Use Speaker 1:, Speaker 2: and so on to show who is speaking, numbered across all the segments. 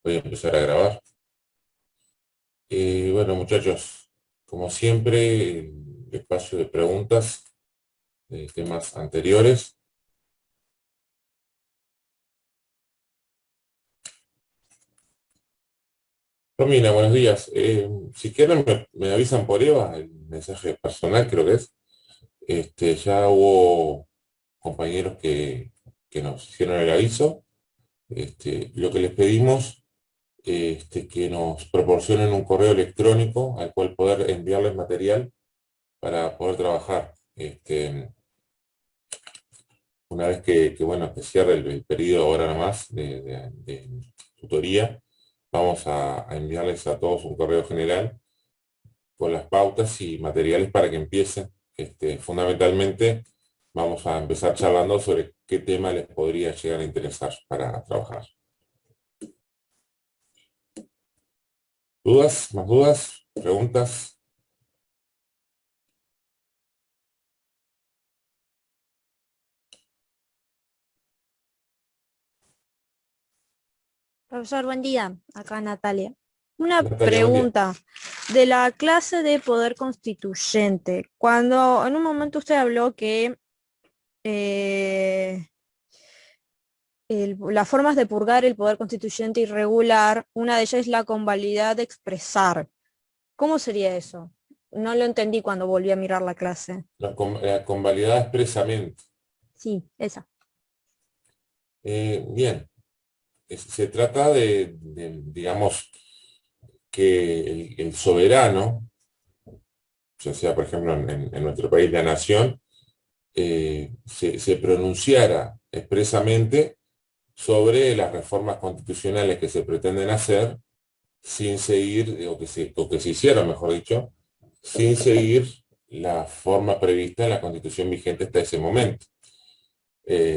Speaker 1: Voy a empezar a grabar. Bueno, muchachos, como siempre, el espacio de preguntas de temas anteriores. Romina, buenos días. Si quieren, me avisan por Eva, el mensaje personal creo que es. Ya hubo compañeros que nos hicieron el aviso. Lo que les pedimos, que nos proporcionen un correo electrónico al cual poder enviarles material para poder trabajar. Una vez bueno, que cierre el periodo ahora nomás de tutoría, vamos a enviarles a todos un correo general con las pautas y materiales para que empiecen. Fundamentalmente, vamos a empezar charlando sobre qué tema les podría llegar a interesar para trabajar. ¿Dudas? ¿Más dudas? ¿Preguntas?
Speaker 2: Profesor, buen día. Acá Natalia. Una
Speaker 1: Natalia, buen día.
Speaker 2: pregunta de la clase de poder constituyente. Cuando en un momento usted habló que eh, las formas de purgar el poder constituyente irregular, una de ellas es la convalidad de expresar. ¿Cómo sería eso? No lo entendí cuando volví a mirar la clase.
Speaker 1: La convalidada expresamente.
Speaker 2: Sí, esa.
Speaker 1: Bien, se trata digamos, que el soberano, ya sea por ejemplo en nuestro país la nación, se pronunciara expresamente sobre las reformas constitucionales que se pretenden hacer sin seguir, o que se hicieron, mejor dicho, sin seguir la forma prevista en la constitución vigente hasta ese momento.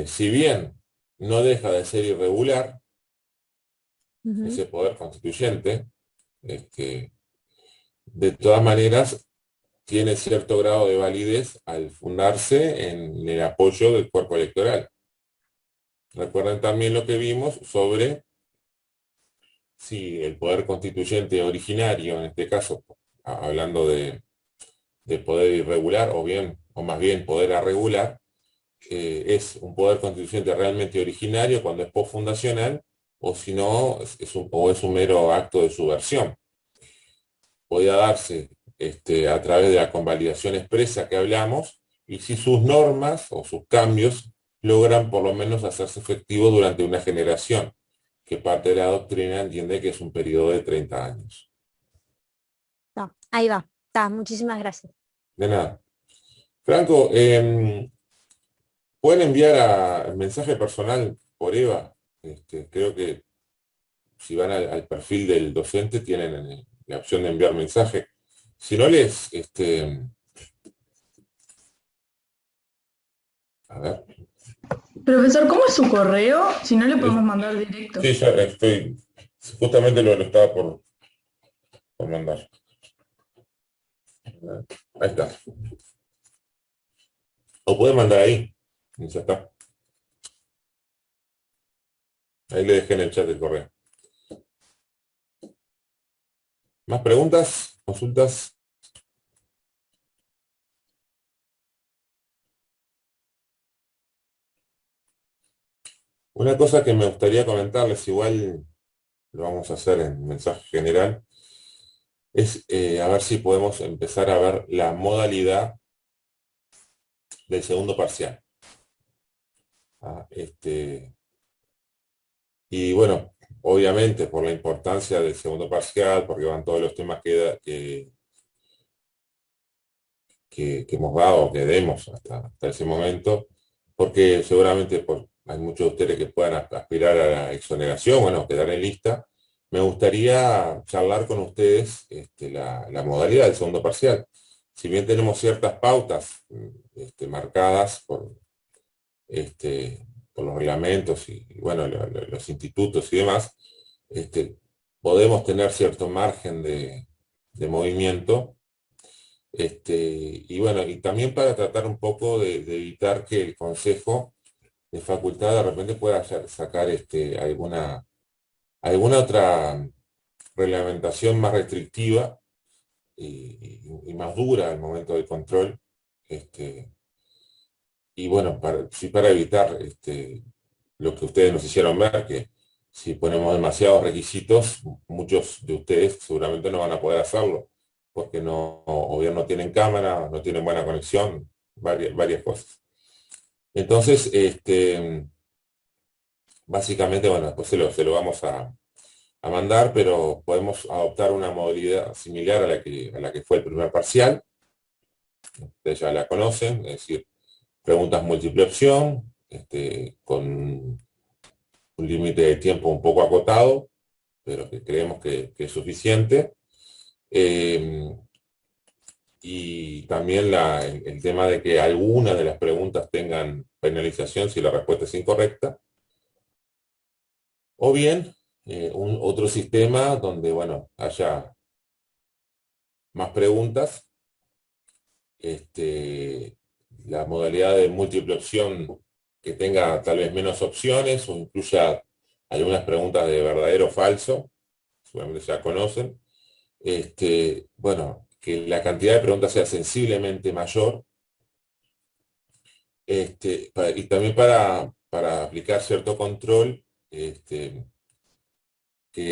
Speaker 1: Si bien no deja de ser irregular
Speaker 2: Ujú.
Speaker 1: ese poder constituyente, este, de todas maneras tiene cierto grado de validez al fundarse en el apoyo del cuerpo electoral. Recuerden también lo que vimos sobre si el poder constituyente originario, en este caso, hablando de poder irregular, o más bien poder arregular, es un poder constituyente realmente originario cuando es postfundacional, o si no, es un mero acto de subversión. Podía darse a través de la convalidación expresa que hablamos, y si sus normas o sus cambios logran por lo menos hacerse efectivos durante una generación, que parte de la doctrina entiende que es un periodo de 30 años.
Speaker 2: Está, ahí va. Está, muchísimas gracias.
Speaker 1: De nada. Franco, pueden enviar el mensaje personal por Eva. Creo que si van al perfil del docente tienen la opción de enviar mensaje. Si no a ver,
Speaker 3: Profesor, ¿cómo es su correo? Si no le podemos
Speaker 1: es-
Speaker 3: mandar directo.
Speaker 1: sí, ya justamente lo estaba por mandar. Ahí está. O puede mandar ahí. Y ya está. Ahí le dejé en el chat el correo. ¿Más preguntas? ¿Consultas? Una cosa que me gustaría comentarles, igual lo vamos a hacer en mensaje general, es a ver si podemos empezar a ver la modalidad del segundo parcial. Ah, y bueno, obviamente por la importancia del segundo parcial, porque van todos los temas que hemos dado, que demos hasta ese momento, porque seguramente hay muchos de ustedes que puedan aspirar a la exoneración, bueno, quedar en lista. Me gustaría charlar con ustedes la modalidad del segundo parcial. Si bien tenemos ciertas pautas marcadas por los reglamentos y, bueno, los institutos y demás, este, podemos tener cierto margen de movimiento. Y bueno, y también para tratar un poco de evitar que el Consejo de Facultad de repente pueda sacar alguna alguna otra reglamentación más restrictiva y más dura al momento del control. Y bueno, sí, para evitar lo que ustedes nos hicieron ver, que si ponemos demasiados requisitos, muchos de ustedes seguramente no van a poder hacerlo, porque no, o bien no tienen cámara, no tienen buena conexión, varias cosas. Entonces, básicamente, bueno, después se lo vamos a mandar, pero podemos adoptar una modalidad similar a la que fue el primer parcial. Ustedes ya la conocen, es decir, preguntas múltiple opción, con un límite de tiempo un poco acotado, pero que creemos que es suficiente. Y también el tema de que algunas de las preguntas tengan penalización si la respuesta es incorrecta. O bien, otro sistema donde, bueno, haya más preguntas. La modalidad de múltiple opción que tenga tal vez menos opciones o incluya algunas preguntas de verdadero o falso, seguramente ya conocen. Bueno, que la cantidad de preguntas sea sensiblemente mayor. Y también para aplicar cierto control, que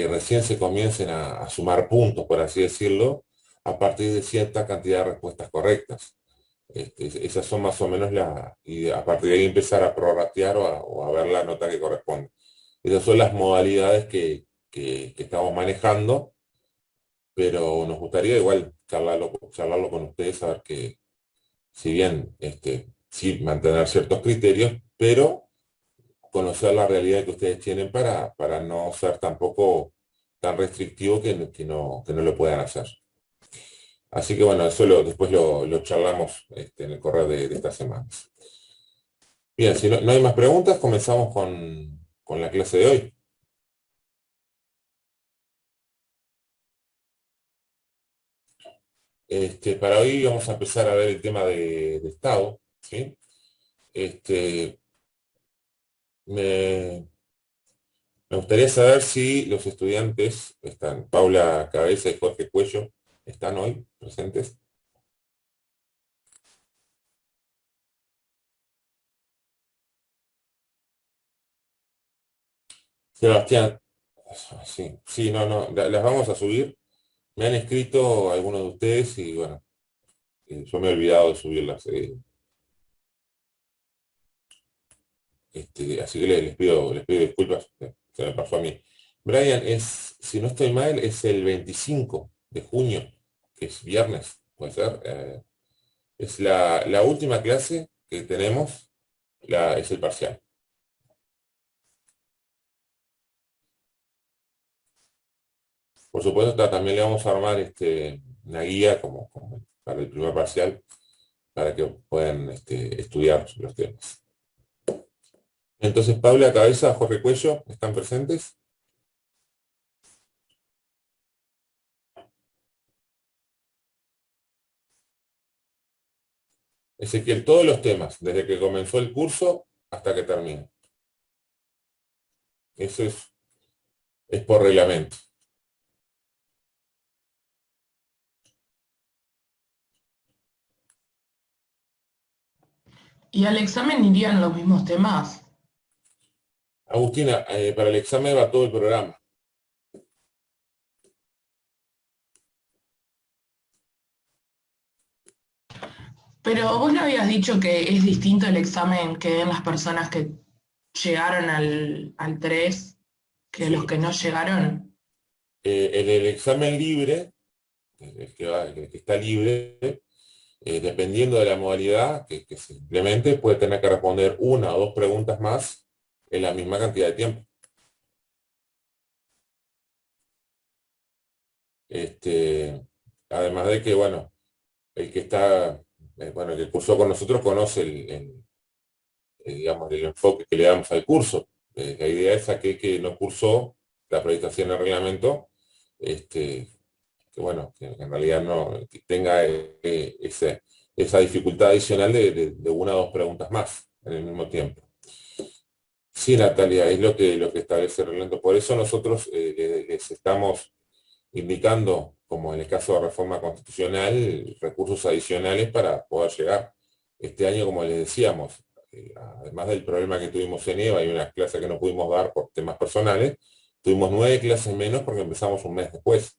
Speaker 1: recién se comiencen a sumar puntos, por así decirlo, a partir de cierta cantidad de respuestas correctas. Esas son más o menos y a partir de ahí empezar a prorratear o a ver la nota que corresponde. Esas son las modalidades que estamos manejando, pero nos gustaría igual charlarlo con ustedes, saber que si bien sí mantener ciertos criterios, pero conocer la realidad que ustedes tienen para no ser tampoco tan restrictivo que no lo puedan hacer. Así que bueno, eso después lo charlamos en el correo de esta semana. Bien, si no hay más preguntas, comenzamos con la clase de hoy. Para hoy vamos a empezar a ver el tema de Estado, ¿sí? Me gustaría saber si los estudiantes Paula Cabeza y Jorge Cuello, están hoy presentes. Sebastián, sí, no, las vamos a subir. Me han escrito algunos de ustedes y bueno, yo me he olvidado de subirlas. Así que les pido disculpas, se me pasó a mí. Brian, si no estoy mal, es el 25 de junio, que es viernes, puede ser. Es la última clase que tenemos, es el parcial. Por supuesto, también le vamos a armar una guía como para el primer parcial, para que puedan estudiar los temas. Entonces, Paula Cabeza, Jorge Cuello, ¿están presentes? Ezequiel, todos los temas, desde que comenzó el curso hasta que termine. Eso es por reglamento.
Speaker 3: ¿Y al examen irían los mismos temas?
Speaker 1: Agustina, para el examen va todo el programa.
Speaker 3: Pero vos no habías dicho que es distinto el examen que den las personas que llegaron al 3 que los
Speaker 1: Sí.
Speaker 3: que no llegaron.
Speaker 1: El examen libre, el que está libre, dependiendo de la modalidad que se implemente, puede tener que responder una o dos preguntas más en la misma cantidad de tiempo. Además de que, bueno, el que está, bueno, el que cursó con nosotros conoce digamos, el enfoque que le damos al curso. La idea es aquel que no cursó la acreditación al reglamento, que bueno, que en realidad no que tenga esa dificultad adicional de una o dos preguntas más en el mismo tiempo. Sí, Natalia, es lo que establece el reglamento. Por eso nosotros les estamos indicando, como en el caso de reforma constitucional, recursos adicionales para poder llegar. Este año, como les decíamos, además del problema que tuvimos en EVA y unas clases que no pudimos dar por temas personales, tuvimos 9 clases menos porque empezamos un mes después.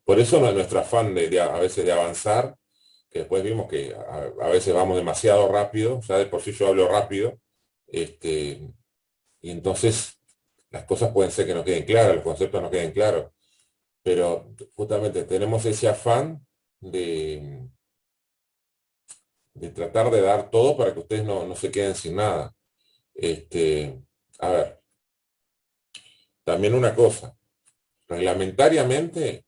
Speaker 1: Por eso nuestro afán a veces de avanzar, que después vimos que a veces vamos demasiado rápido, ya de por sí yo hablo rápido, y entonces las cosas pueden ser que no queden claras, los conceptos no queden claros, pero justamente tenemos ese afán de, de tratar de dar todo para que ustedes no se queden sin nada. A ver, también una cosa, reglamentariamente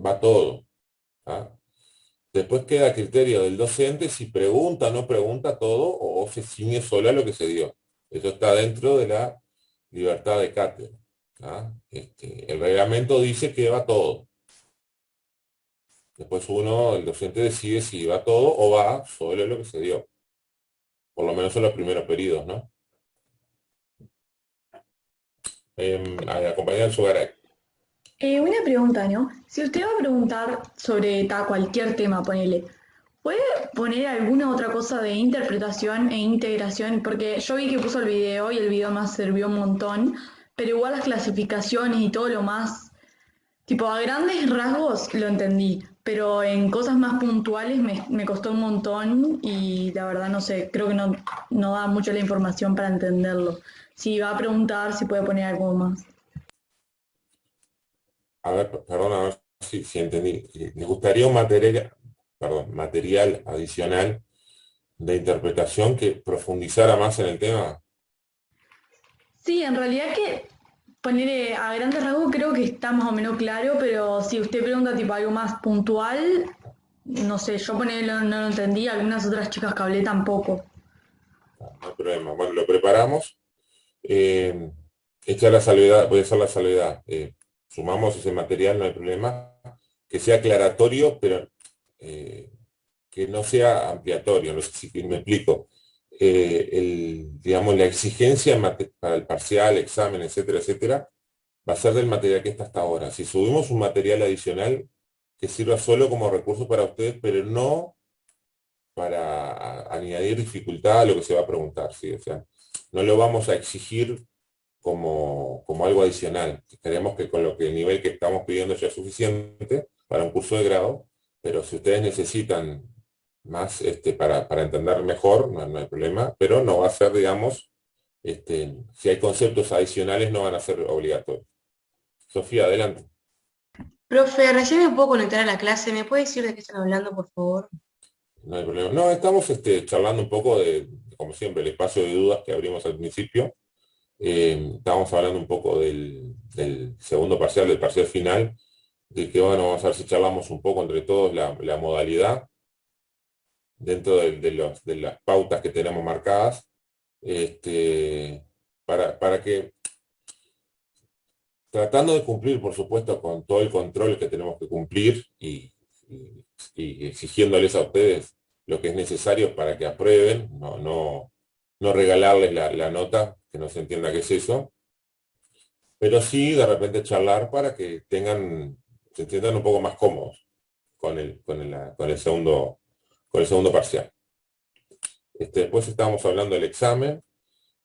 Speaker 1: va todo. ¿Ah? Después queda a criterio del docente si pregunta o no pregunta todo o se ciñe solo a lo que se dio. Eso está dentro de la libertad de cátedra. ¿Ah? El reglamento dice que va todo. Después el docente decide si va todo o va solo a lo que se dio. Por lo menos en los primeros periodos, ¿no? A la compañera Sugaray.
Speaker 4: Una pregunta, ¿no? Si usted va a preguntar sobre cualquier tema, ponele, ¿puede poner alguna otra cosa de interpretación e integración? Porque yo vi que puso el video y el video me sirvió un montón, pero igual las clasificaciones y todo lo más, tipo a grandes rasgos lo entendí, pero en cosas más puntuales me costó un montón y la verdad no sé, creo que no da mucho la información para entenderlo. Si va a preguntar, si puede poner algo más.
Speaker 1: A ver, perdón, a ver si entendí. ¿Les gustaría un material adicional de interpretación que profundizara más en el tema?
Speaker 4: Sí, en realidad que poner a grandes rasgos creo que está más o menos claro, pero si usted pregunta tipo algo más puntual, no sé, yo ponerlo no lo entendí, algunas otras chicas que hablé tampoco.
Speaker 1: No hay problema. Bueno, lo preparamos. Hecha la salvedad, voy a hacer la salvedad. Sumamos ese material, no hay problema. Que sea aclaratorio, pero que no sea ampliatorio, no sé si me explico. Digamos, la exigencia para el parcial, examen, etcétera, etcétera, va a ser del material que está hasta ahora. Si subimos un material adicional que sirva solo como recurso para ustedes, pero no para añadir dificultad a lo que se va a preguntar, ¿sí? O sea, no lo vamos a exigir como algo adicional. Creemos que con el nivel que estamos pidiendo ya es suficiente para un curso de grado, pero si ustedes necesitan más para entender mejor, no hay problema, pero no va a ser, digamos, si hay conceptos adicionales no van a ser obligatorios. Sofía, adelante.
Speaker 5: Profe, recién me puedo conectar a la clase. ¿Me puede decir de qué están hablando, por favor?
Speaker 1: No hay problema. No, estamos charlando un poco como siempre, el espacio de dudas que abrimos al principio. Estábamos hablando un poco del segundo parcial, del parcial final, de que bueno, vamos a ver si charlamos un poco entre todos la modalidad dentro de las pautas que tenemos marcadas, para que, tratando de cumplir, por supuesto, con todo el control que tenemos que cumplir y exigiéndoles a ustedes lo que es necesario para que aprueben, no regalarles la nota, que no se entienda qué es eso, pero sí de repente charlar para que se entiendan un poco más cómodos con el segundo parcial. Después estábamos hablando del examen,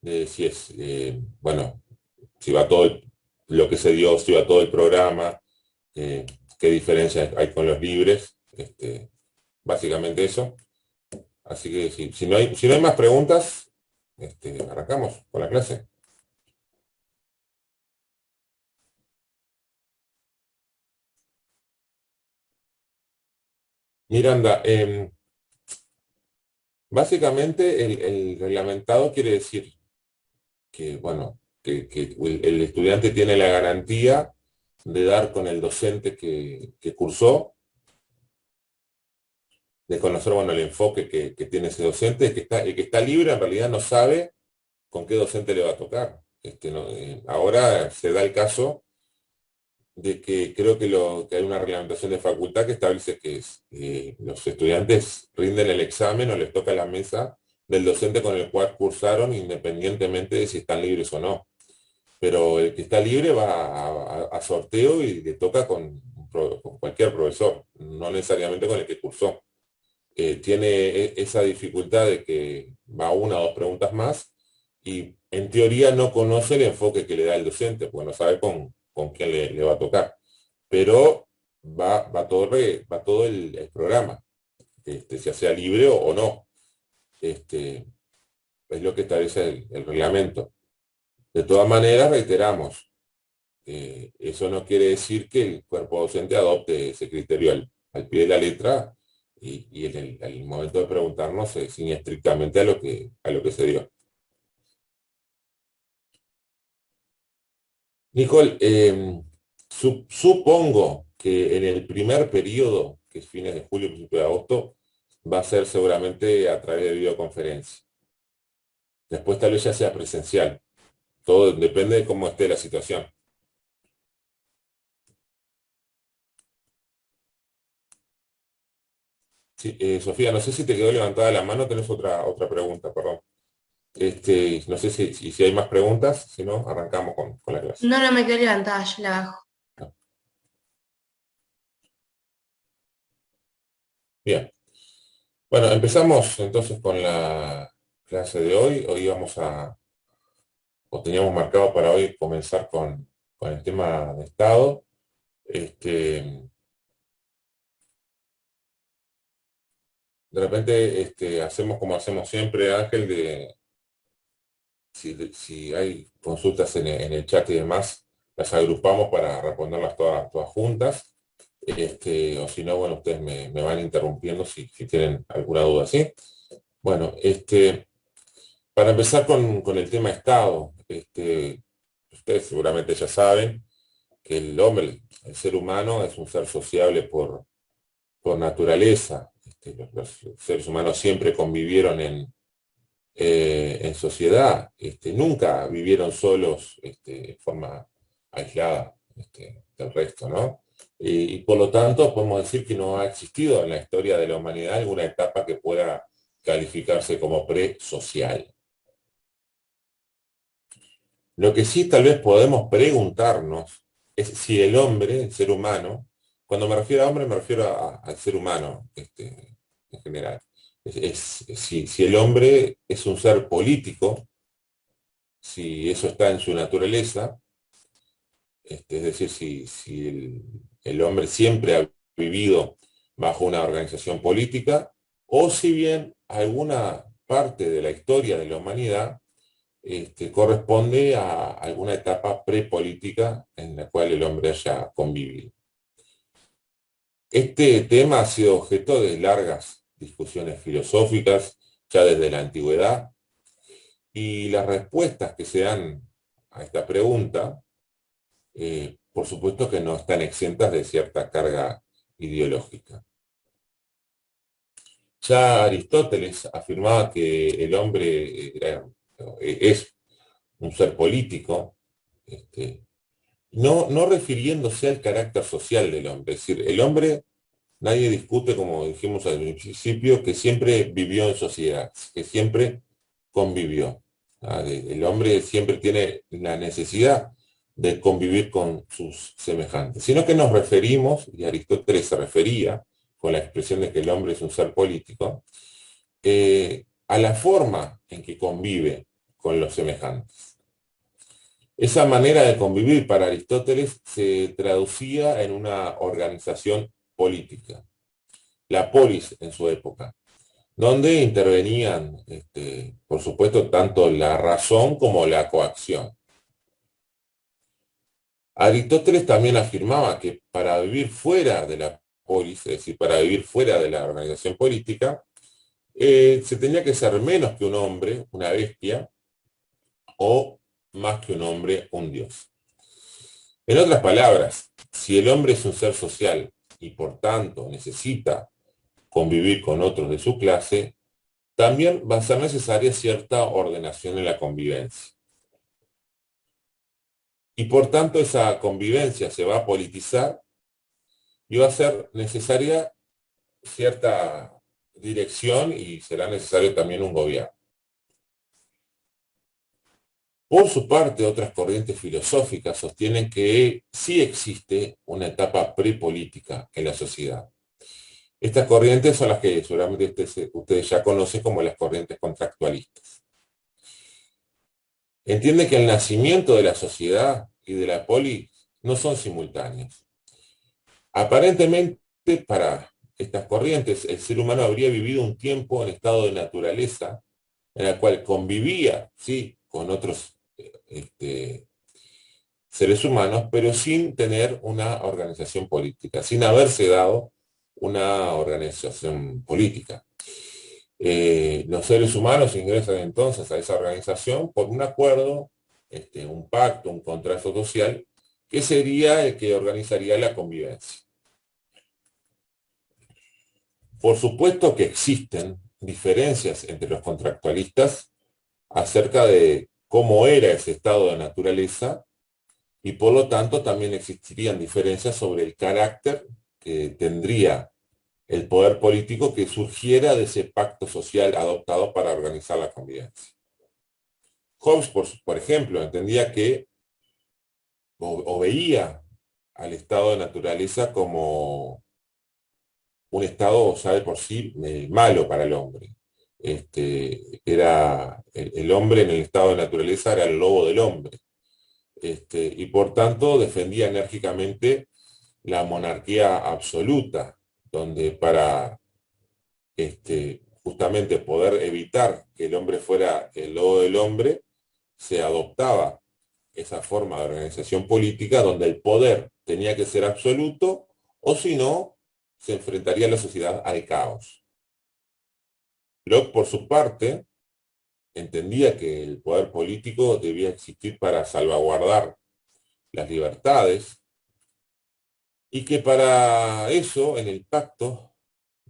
Speaker 1: de si es, bueno, si va todo lo que se dio, si va todo el programa, qué diferencia hay con los libres, básicamente eso. Así que si no hay más preguntas, arrancamos con la clase. Miranda, básicamente el reglamentado quiere decir que, bueno, que el estudiante tiene la garantía de dar con el docente que cursó, de conocer, bueno, el enfoque que tiene ese docente. El que está libre en realidad no sabe con qué docente le va a tocar. Ahora se da el caso de que creo que hay una reglamentación de facultad que establece que los estudiantes rinden el examen o les toca la mesa del docente con el cual cursaron, independientemente de si están libres o no. Pero el que está libre va a sorteo y le toca con cualquier profesor, no necesariamente con el que cursó. Tiene esa dificultad de que va una o dos preguntas más y en teoría no conoce el enfoque que le da el docente, porque no sabe con quién le va a tocar. Pero va todo el programa, ya sea libre o no. Es lo que establece el reglamento. De todas maneras, reiteramos, eso no quiere decir que el cuerpo docente adopte ese criterio al pie de la letra y en el momento de preguntarnos se ciñe estrictamente a lo que se dio. Nicole, supongo que en el primer periodo, que es fines de julio, principio de agosto, va a ser seguramente a través de videoconferencia. Después tal vez ya sea presencial. Todo depende de cómo esté la situación. Sí, Sofía, no sé si te quedó levantada la mano, tenés otra pregunta, perdón. No sé si hay más preguntas, si no, arrancamos con la clase.
Speaker 5: No, no me quedé levantada, yo la bajo.
Speaker 1: Bien. Bueno, empezamos entonces con la clase de hoy. O teníamos marcado para hoy comenzar con el tema de Estado. De repente hacemos como hacemos siempre, Ángel, si hay consultas en el chat y demás, las agrupamos para responderlas todas juntas. O si no, bueno, ustedes me van interrumpiendo si tienen alguna duda, ¿sí? Bueno, para empezar con el tema Estado, ustedes seguramente ya saben que el hombre, el ser humano, es un ser sociable por naturaleza. Los seres humanos siempre convivieron en sociedad, nunca vivieron solos de forma aislada del resto, ¿no? Y por lo tanto podemos decir que no ha existido en la historia de la humanidad alguna etapa que pueda calificarse como pre-social. Lo que sí tal vez podemos preguntarnos es si el hombre, el ser humano, cuando me refiero a hombre me refiero al ser humano en general, si el hombre es un ser político, si eso está en su naturaleza, es decir, si el hombre siempre ha vivido bajo una organización política, o si bien alguna parte de la historia de la humanidad corresponde a alguna etapa prepolítica en la cual el hombre haya convivido. Este tema ha sido objeto de largas discusiones filosóficas ya desde la antigüedad, y las respuestas que se dan a esta pregunta, por supuesto que no están exentas de cierta carga ideológica. Ya Aristóteles afirmaba que el hombre es un ser político, no refiriéndose al carácter social del hombre. Es decir, el hombre, nadie discute, como dijimos al principio, que siempre vivió en sociedad, que siempre convivió. El hombre siempre tiene la necesidad de convivir con sus semejantes, sino que nos referimos, y Aristóteles se refería con la expresión de que el hombre es un ser político, a la forma en que convive con los semejantes. Esa manera de convivir para Aristóteles se traducía en una organización política, la polis en su época, donde intervenían, por supuesto, tanto la razón como la coacción. Aristóteles también afirmaba que para vivir fuera de la polis, es decir, para vivir fuera de la organización política, se tenía que ser menos que un hombre, una bestia, o más que un hombre, un dios. En otras palabras, si el hombre es un ser social y por tanto necesita convivir con otros de su clase, también va a ser necesaria cierta ordenación en la convivencia. Y por tanto esa convivencia se va a politizar y va a ser necesaria cierta dirección y será necesario también un gobierno. Por su parte, otras corrientes filosóficas sostienen que sí existe una etapa prepolítica en la sociedad. Estas corrientes son las que seguramente ustedes ya conocen como las corrientes contractualistas. Entiende que el nacimiento de la sociedad y de la polis no son simultáneos. Aparentemente, para estas corrientes, el ser humano habría vivido un tiempo en estado de naturaleza, en el cual convivía, sí, con otros seres humanos, pero sin tener una organización política, sin haberse dado una organización política. Los seres humanos ingresan entonces a esa organización por un acuerdo, un pacto, un contrato social, que sería el que organizaría la convivencia. Por supuesto que existen diferencias entre los contractualistas acerca de cómo era ese estado de naturaleza y por lo tanto también existirían diferencias sobre el carácter que tendría el poder político que surgiera de ese pacto social adoptado para organizar la convivencia. Hobbes, por ejemplo, entendía que o veía al estado de naturaleza como un estado ya de por sí malo para el hombre. Era el hombre en el estado de naturaleza era el lobo del hombre. Y por tanto defendía enérgicamente la monarquía absoluta, donde para justamente poder evitar que el hombre fuera el lobo del hombre, se adoptaba esa forma de organización política donde el poder tenía que ser absoluto, o si no, se enfrentaría la sociedad al caos. Locke, por su parte, entendía que el poder político debía existir para salvaguardar las libertades y que para eso, en el pacto,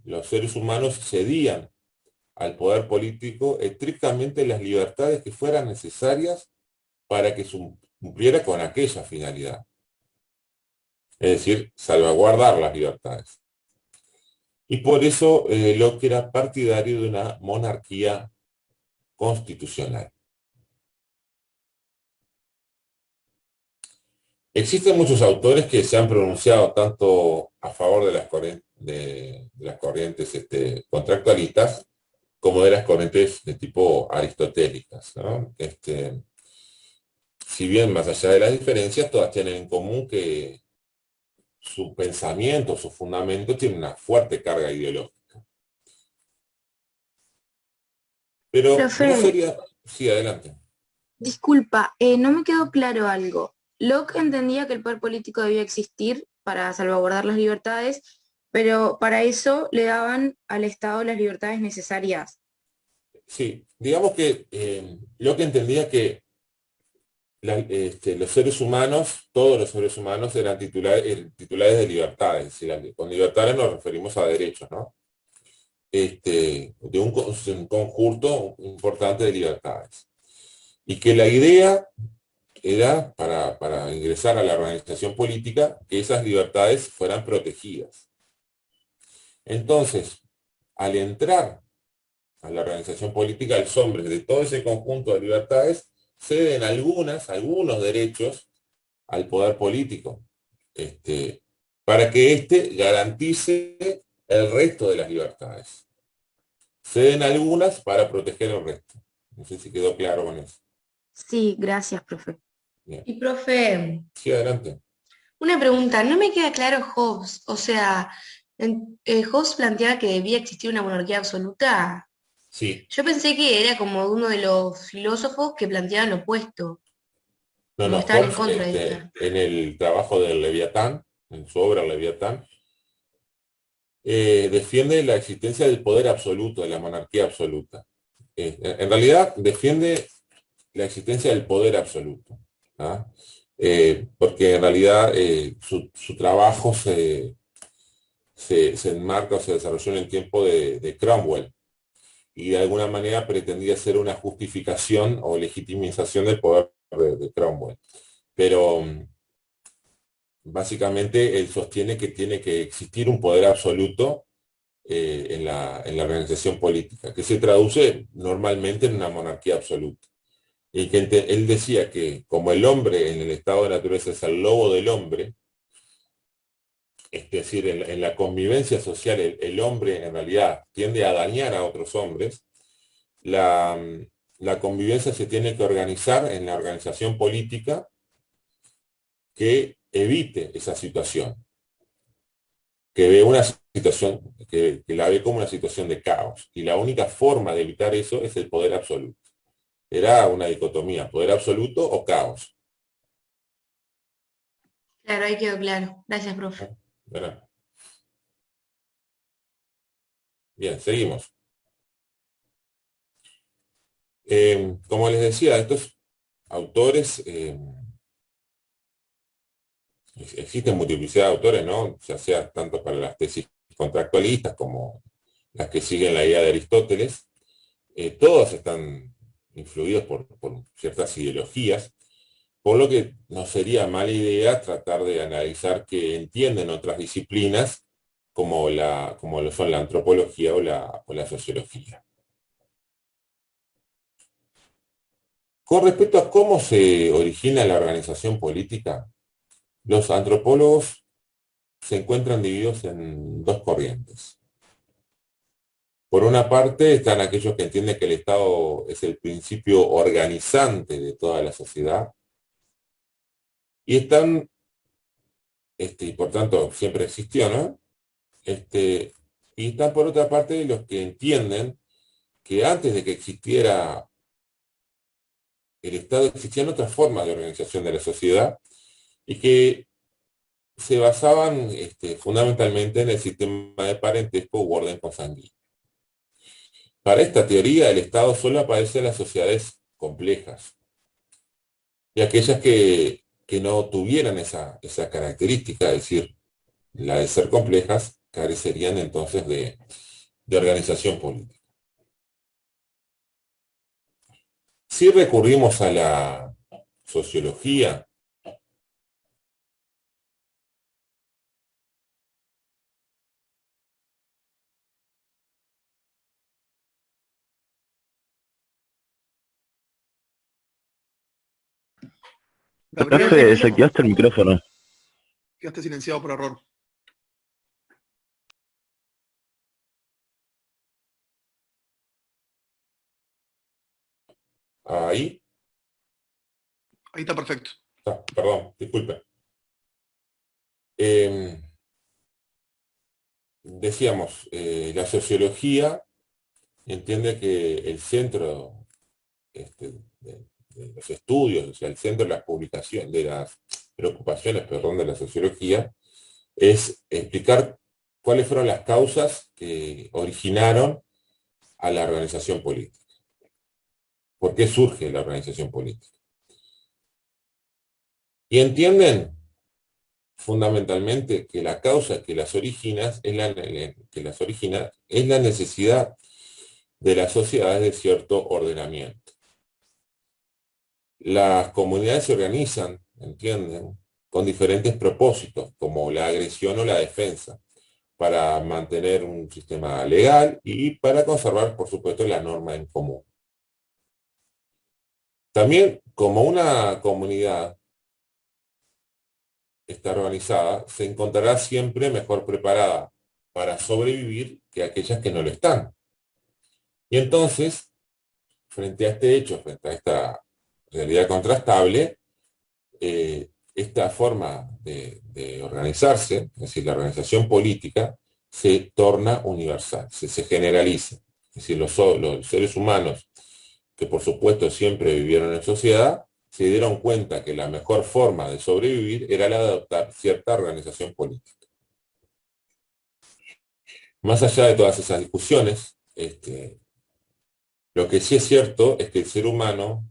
Speaker 1: los seres humanos cedían al poder político estrictamente las libertades que fueran necesarias para que cumpliera con aquella finalidad. Es decir, salvaguardar las libertades. Y por eso Locke era partidario de una monarquía constitucional. Existen muchos autores que se han pronunciado tanto a favor de las corrientes contractualistas como de las corrientes de tipo aristotélicas, ¿no? Si bien más allá de las diferencias, todas tienen en común que su pensamiento, su fundamento tiene una fuerte carga ideológica. Pero no
Speaker 5: Profe,
Speaker 1: sería... Sí, adelante.
Speaker 5: disculpa, no me quedó claro algo. Locke entendía que el poder político debía existir para salvaguardar las libertades, pero para eso le daban al Estado las libertades necesarias.
Speaker 1: Sí, digamos que Locke entendía que los seres humanos, todos los seres humanos eran titulares de libertades. Con libertades nos referimos a derechos, ¿no? De un conjunto importante de libertades. Y que la idea era, para ingresar a la organización política, que esas libertades fueran protegidas. Entonces, al entrar a la organización política, los hombres de todo ese conjunto de libertades ceden algunos derechos al poder político, para que éste garantice el resto de las libertades. Ceden algunas para proteger el resto. No sé si quedó claro con eso.
Speaker 5: Sí, gracias, profe.
Speaker 1: Bien.
Speaker 3: Y profe,
Speaker 1: Sí, adelante.
Speaker 5: Una pregunta, no me queda claro Hobbes, o sea, Hobbes planteaba que debía existir una monarquía absoluta.
Speaker 1: Sí.
Speaker 5: Yo pensé que era como uno de los filósofos que planteaban lo opuesto,
Speaker 1: No,
Speaker 5: como
Speaker 1: no,
Speaker 5: estaban en
Speaker 1: Hobbes,
Speaker 5: contra de esta.
Speaker 1: en el trabajo del Leviatán, en su obra Leviatán, defiende la existencia del poder absoluto, de la monarquía absoluta. En realidad defiende la existencia del poder absoluto, ¿ah? Porque en realidad su trabajo se enmarca o se desarrolló en el tiempo de Cromwell, y de alguna manera pretendía ser una justificación o legitimización del poder de Cromwell. Pero básicamente él sostiene que tiene que existir un poder absoluto en la organización política, que se traduce normalmente en una monarquía absoluta. y que él decía que como el hombre en el estado de naturaleza es el lobo del hombre, es decir, en la convivencia social el hombre en realidad tiende a dañar a otros hombres, la, la convivencia se tiene que organizar en la organización política que evite esa situación, que ve una situación, que la ve como una situación de caos. Y la única forma de evitar eso es el poder absoluto. Era una dicotomía, poder absoluto o caos.
Speaker 5: Claro, ahí quedó claro. Gracias, profe.
Speaker 1: ¿Verdad? Bien, seguimos. Como les decía, estos autores, existen multiplicidad de autores, ¿no? Ya sea tanto para las tesis contractualistas como las que siguen la idea de Aristóteles, todos están influidos por ciertas ideologías, por lo que no sería mala idea tratar de analizar qué entienden otras disciplinas como lo son la antropología o la sociología. Con respecto a cómo se origina la organización política, los antropólogos se encuentran divididos en dos corrientes. Por una parte están aquellos que entienden que el Estado es el principio organizante de toda la sociedad, y están, y por tanto siempre existió, ¿no? Y están por otra parte los que entienden que antes de que existiera el Estado existían otras formas de organización de la sociedad y que se basaban fundamentalmente en el sistema de parentesco u orden consanguíneo. Para esta teoría, el Estado solo aparece en las sociedades complejas y aquellas que no tuvieran esa característica, es decir, la de ser complejas, carecerían entonces de organización política. Si recurrimos a la sociología,
Speaker 6: Gabriel,
Speaker 7: Profe, desactivaste el micrófono.
Speaker 6: quedaste silenciado por error.
Speaker 1: ahí,
Speaker 6: Ahí está perfecto.
Speaker 1: perdón, disculpe. Decíamos, la sociología entiende que el centro de los estudios, o sea, el centro de las publicaciones, de las preocupaciones, perdón, de la sociología, es explicar cuáles fueron las causas que originaron a la organización política. ¿Por qué surge la organización política? Y entienden fundamentalmente que la causa que las origina es la necesidad de las sociedades de cierto ordenamiento. Las comunidades se organizan, entienden, con diferentes propósitos, como la agresión o la defensa, para mantener un sistema legal y para conservar, por supuesto, la norma en común. También, como una comunidad está organizada, se encontrará siempre mejor preparada para sobrevivir que aquellas que no lo están. Y entonces, frente a este hecho, frente a esta realidad contrastable, esta forma de organizarse, es decir, la organización política, se torna universal, se generaliza. Es decir, los seres humanos, que por supuesto siempre vivieron en sociedad, se dieron cuenta que la mejor forma de sobrevivir era la de adoptar cierta organización política. Más allá de todas esas discusiones, lo que sí es cierto es que el ser humano,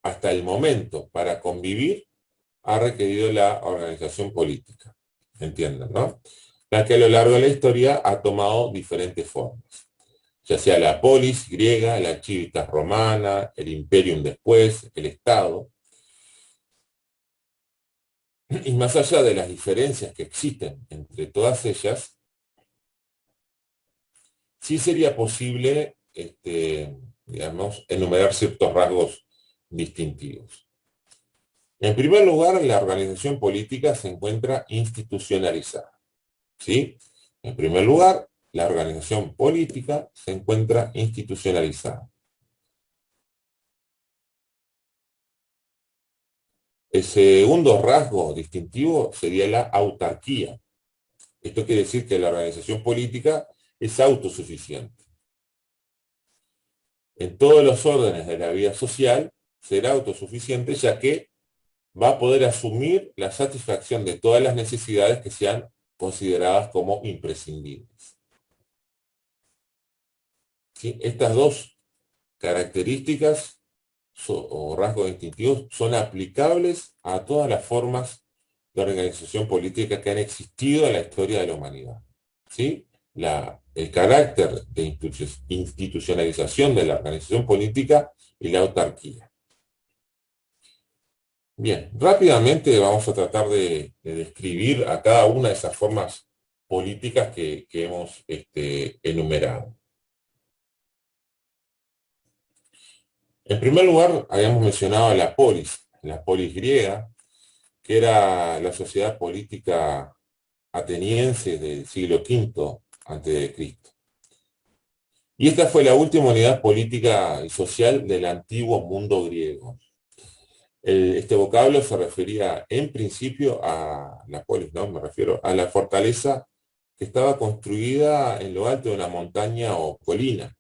Speaker 1: hasta el momento, para convivir, ha requerido la organización política. ¿Entienden, no? La que a lo largo de la historia ha tomado diferentes formas, ya sea la polis griega, la civitas romana, el imperium después, el Estado. Y más allá de las diferencias que existen entre todas ellas, sí sería posible digamos, enumerar ciertos rasgos distintivos. En primer lugar, la organización política se encuentra institucionalizada, ¿sí? En primer lugar, la organización política se encuentra institucionalizada. El segundo rasgo distintivo sería la autarquía. Esto quiere decir que la organización política es autosuficiente. En todos los órdenes de la vida social será autosuficiente, ya que va a poder asumir la satisfacción de todas las necesidades que sean consideradas como imprescindibles. ¿Sí? Estas dos características o rasgos distintivos son aplicables a todas las formas de organización política que han existido en la historia de la humanidad. ¿Sí? El carácter de institucionalización de la organización política y la autarquía. Bien, rápidamente vamos a tratar de describir a cada una de esas formas políticas que hemos enumerado. En primer lugar, habíamos mencionado la polis griega, que era la sociedad política ateniense del siglo V a.C. Y esta fue la última unidad política y social del antiguo mundo griego. Este vocablo se refería en principio a la polis, ¿no? Me refiero a la fortaleza que estaba construida en lo alto de una montaña o colina,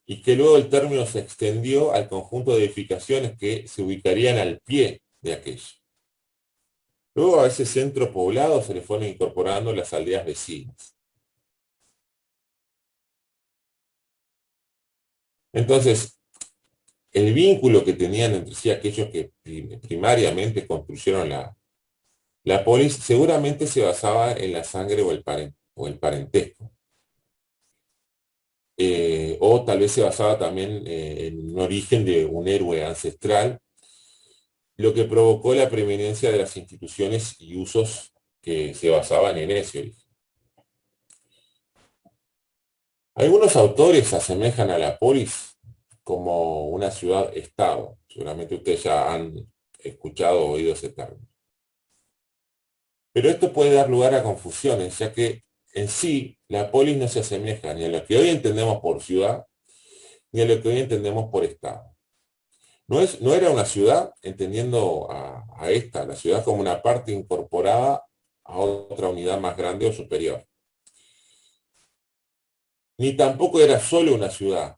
Speaker 1: y que luego el término se extendió al conjunto de edificaciones que se ubicarían al pie de aquello. Luego a ese centro poblado se le fueron incorporando las aldeas vecinas. Entonces, el vínculo que tenían entre sí aquellos que primariamente construyeron la polis seguramente se basaba en la sangre o el parentesco. O tal vez se basaba también en un origen de un héroe ancestral, lo que provocó la preeminencia de las instituciones y usos que se basaban en ese origen. Algunos autores asemejan a la polis como una ciudad-estado. Seguramente ustedes ya han escuchado o oído ese término. Pero esto puede dar lugar a confusiones, ya que en sí la polis no se asemeja ni a lo que hoy entendemos por ciudad, ni a lo que hoy entendemos por estado. No era una ciudad, entendiendo a esta, la ciudad como una parte incorporada a otra unidad más grande o superior. Ni tampoco era solo una ciudad,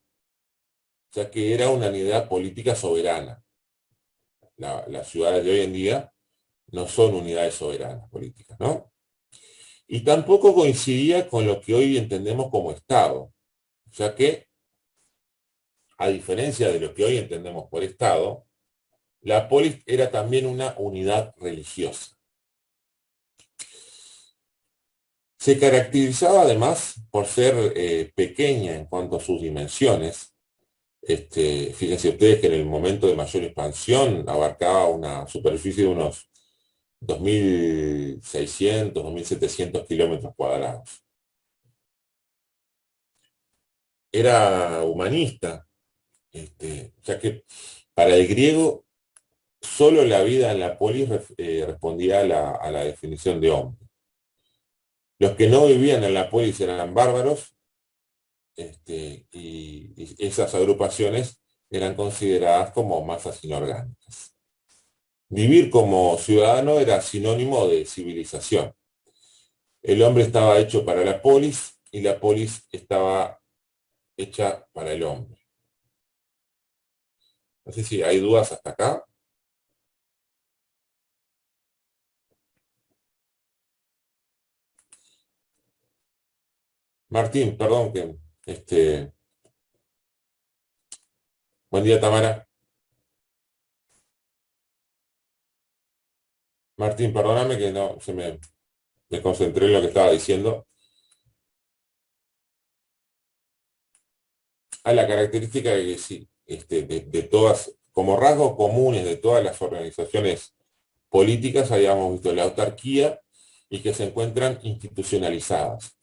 Speaker 1: ya que era una unidad política soberana. Las ciudades de hoy en día no son unidades soberanas políticas, ¿no? Y tampoco coincidía con lo que hoy entendemos como Estado, ya que, a diferencia de lo que hoy entendemos por Estado, la polis era también una unidad religiosa. Se caracterizaba además por ser pequeña en cuanto a sus dimensiones. Fíjense ustedes que en el momento de mayor expansión abarcaba una superficie de unos 2.600, 2.700 kilómetros cuadrados. Era humanista, ya que para el griego solo la vida en la polis respondía a la definición de hombre. Los que no vivían en la polis eran bárbaros, y esas agrupaciones eran consideradas como masas inorgánicas. Vivir como ciudadano era sinónimo de civilización. El hombre estaba hecho para la polis y la polis estaba hecha para el hombre. No sé si hay dudas hasta acá. Martín, perdón que buen día, Tamara. Martín, perdóname que no me concentré en lo que estaba diciendo. La característica de que sí, de todas, como rasgos comunes de todas las organizaciones políticas, habíamos visto la autarquía y que se encuentran institucionalizadas.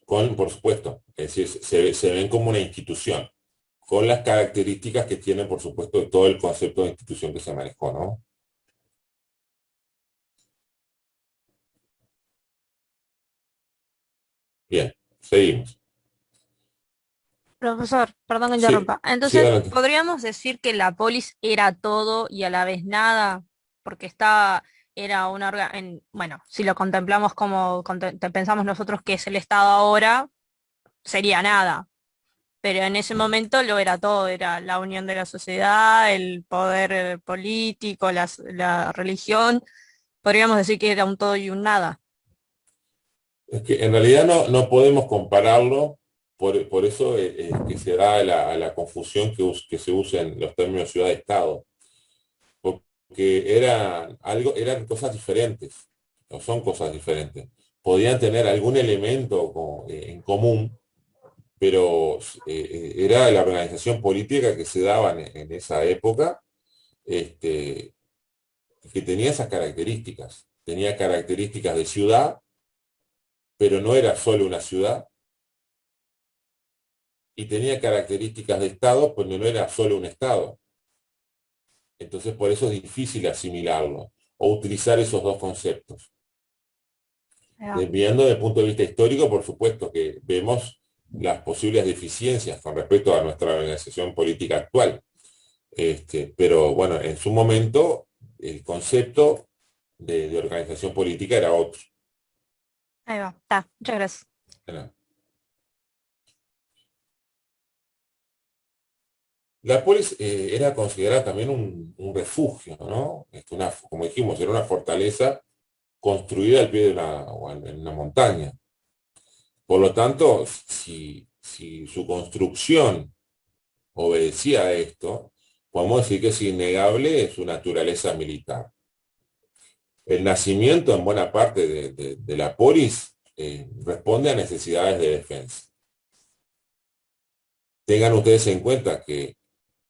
Speaker 1: por supuesto, es decir, se ven como una institución, con las características que tiene, por supuesto, todo el concepto de institución que se manejó, ¿no? Bien, seguimos.
Speaker 2: Profesor, perdón que
Speaker 1: Sí,
Speaker 2: interrumpa.
Speaker 1: sí,
Speaker 2: Entonces,
Speaker 1: adelante.
Speaker 2: ¿podríamos decir que la polis era todo y a la vez nada? Porque era una bueno, si lo contemplamos como pensamos nosotros que es el Estado ahora, sería nada. Pero en ese momento lo era todo, era la unión de la sociedad, el poder político, la religión. Podríamos decir que era un todo y un nada.
Speaker 1: Es que en realidad no podemos compararlo, por eso es que se da la confusión que se usa en los términos ciudad-estado, porque eran cosas diferentes, o son cosas diferentes. Podían tener algún elemento en común, pero era la organización política que se daba en esa época, este, que tenía esas características. Tenía características de ciudad, pero no era solo una ciudad, y tenía características de Estado, pero no era solo un Estado. Entonces por eso es difícil asimilarlo o utilizar esos dos conceptos.
Speaker 2: Ahí va.
Speaker 1: Viendo desde el punto de vista histórico, por supuesto que vemos las posibles deficiencias con respecto a nuestra organización política actual. Pero bueno, en su momento el concepto de organización política era otro.
Speaker 2: Ahí va. Está. Muchas gracias.
Speaker 1: Era- La polis era considerada también un refugio, ¿no? Como dijimos, era una fortaleza construida al pie de en una montaña. Por lo tanto, si su construcción obedecía a esto, podemos decir que es innegable su naturaleza militar. El nacimiento en buena parte de la polis responde a necesidades de defensa. Tengan ustedes en cuenta que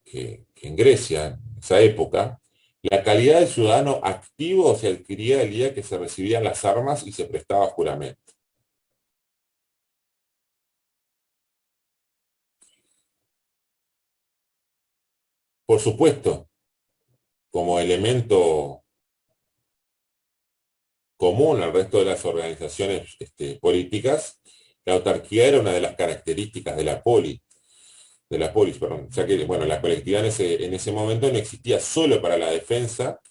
Speaker 1: en Grecia, en esa época, la calidad de ciudadano activo se adquiría el día que se recibían las armas y se prestaba juramento. Por supuesto, como elemento común al resto de las organizaciones políticas, la autarquía era una de las características de la polis, perdón, ya que bueno, la colectividad en ese momento no existía solo para la defensa,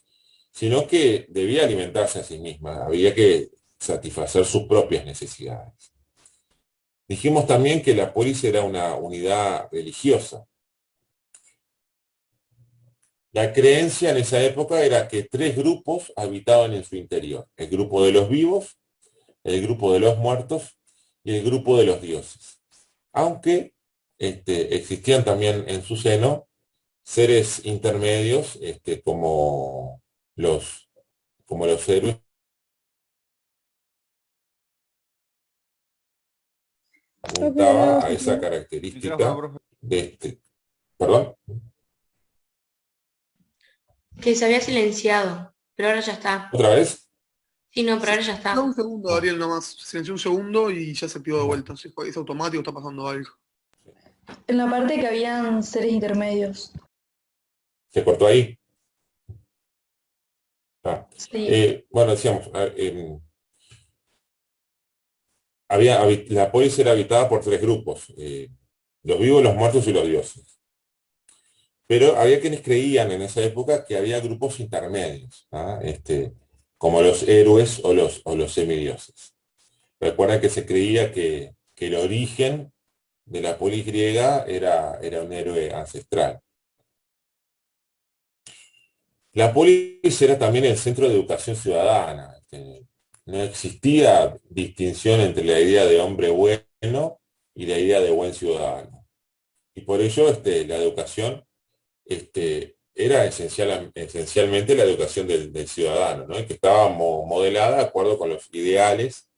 Speaker 1: sino que debía alimentarse a sí misma, había que satisfacer sus propias necesidades. Dijimos también que la polis era una unidad religiosa. La creencia en esa época era que tres grupos habitaban en su interior: el grupo de los vivos, el grupo de los muertos y el grupo de los dioses. Aunque existían también en su seno seres intermedios los, como los héroes,
Speaker 4: Creo que de nuevo
Speaker 1: apuntaba a
Speaker 4: se
Speaker 1: esa
Speaker 4: fue.
Speaker 6: Micrófono,
Speaker 1: característica
Speaker 6: profe.
Speaker 1: de perdón,
Speaker 5: Que se había silenciado, pero ahora ya está.
Speaker 1: otra vez.
Speaker 5: Sí, no, pero
Speaker 6: Sí,
Speaker 5: ahora ya
Speaker 6: no,
Speaker 5: está.
Speaker 6: un segundo, Ariel, nomás. Silenció un segundo y ya se pidió de vuelta. Sí, es automático, está pasando algo.
Speaker 4: En la parte que habían seres intermedios.
Speaker 1: Se cortó ahí. Ah.
Speaker 4: Sí.
Speaker 1: Bueno, decíamos, la polis era habitada por tres grupos: los vivos, los muertos y los dioses. Pero había quienes creían en esa época que había grupos intermedios, ¿ah? Como los héroes o los semidioses. Recuerda que se creía que el origen de la polis griega era un héroe ancestral. La polis era también el centro de educación ciudadana. No existía distinción entre la idea de hombre bueno y la idea de buen ciudadano. Y por ello la educación era esencialmente la educación del ciudadano, ¿no? Y que estaba modelada de acuerdo con los ideales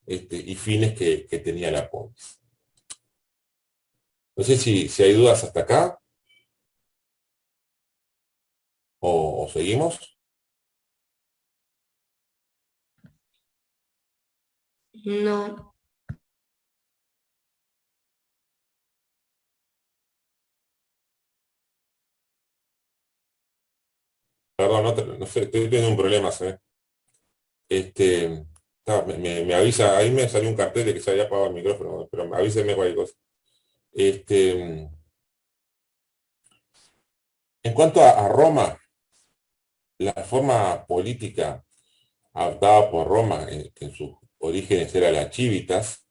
Speaker 1: y fines que tenía la polis. No sé si hay dudas hasta acá o seguimos.
Speaker 5: No.
Speaker 1: Perdón, no sé, estoy teniendo un problema, ¿sabes? Este, me avisa, ahí me salió un cartel de que se había apagado el micrófono, pero avíseme cualquier cosa. Este, en cuanto a Roma, la forma política adoptada por Roma, que en sus orígenes era la civitas,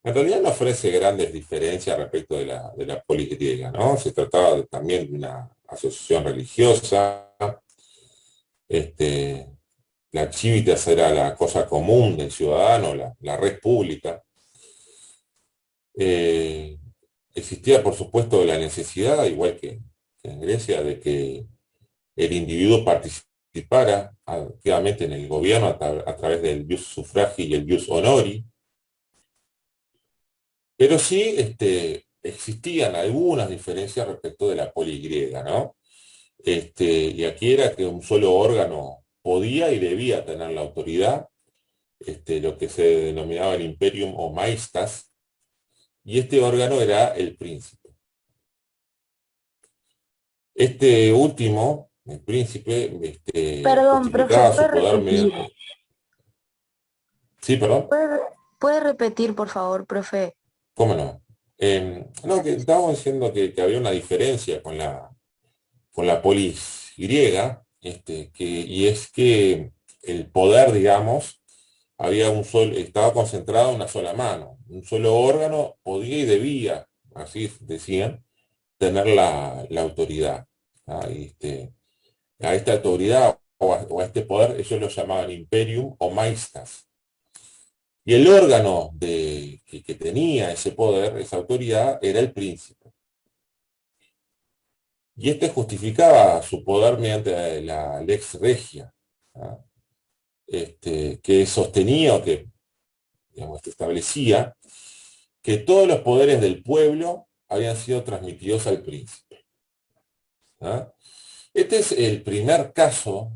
Speaker 1: en realidad no ofrece grandes diferencias respecto de la polis griega, ¿no? Se trataba también de una asociación religiosa, este, la civitas era la cosa común del ciudadano, la red pública. Eh, Existía, por supuesto, la necesidad, igual que en Grecia, de que el individuo participara activamente en el gobierno a través del jus suffragii y el jus honori, pero sí existían algunas diferencias respecto de la poli griega, ¿no? Y aquí era que un solo órgano podía y debía tener la autoridad, lo que se denominaba el imperium o maestas, y este órgano era el príncipe. Este último, el príncipe,
Speaker 5: Perdón, profe,
Speaker 1: justificaba
Speaker 5: ¿puede
Speaker 1: su poder
Speaker 5: repetir?
Speaker 1: mediante... Sí, perdón.
Speaker 5: ¿Puede repetir, por favor, profe?
Speaker 1: ¿Cómo no? No, que estábamos diciendo que había una diferencia con la polis griega, y es que el poder, digamos, estaba concentrado en una sola mano. Un solo órgano podía y debía, así decían, tener la autoridad. ¿Ah? A esta autoridad o a este poder ellos lo llamaban imperium o maestas. Y el órgano que tenía ese poder, esa autoridad, era el príncipe. Y justificaba su poder mediante la lex regia, ¿ah? Que sostenía o que, digamos, establecía que todos los poderes del pueblo habían sido transmitidos al príncipe. ¿Ah? Este es el primer caso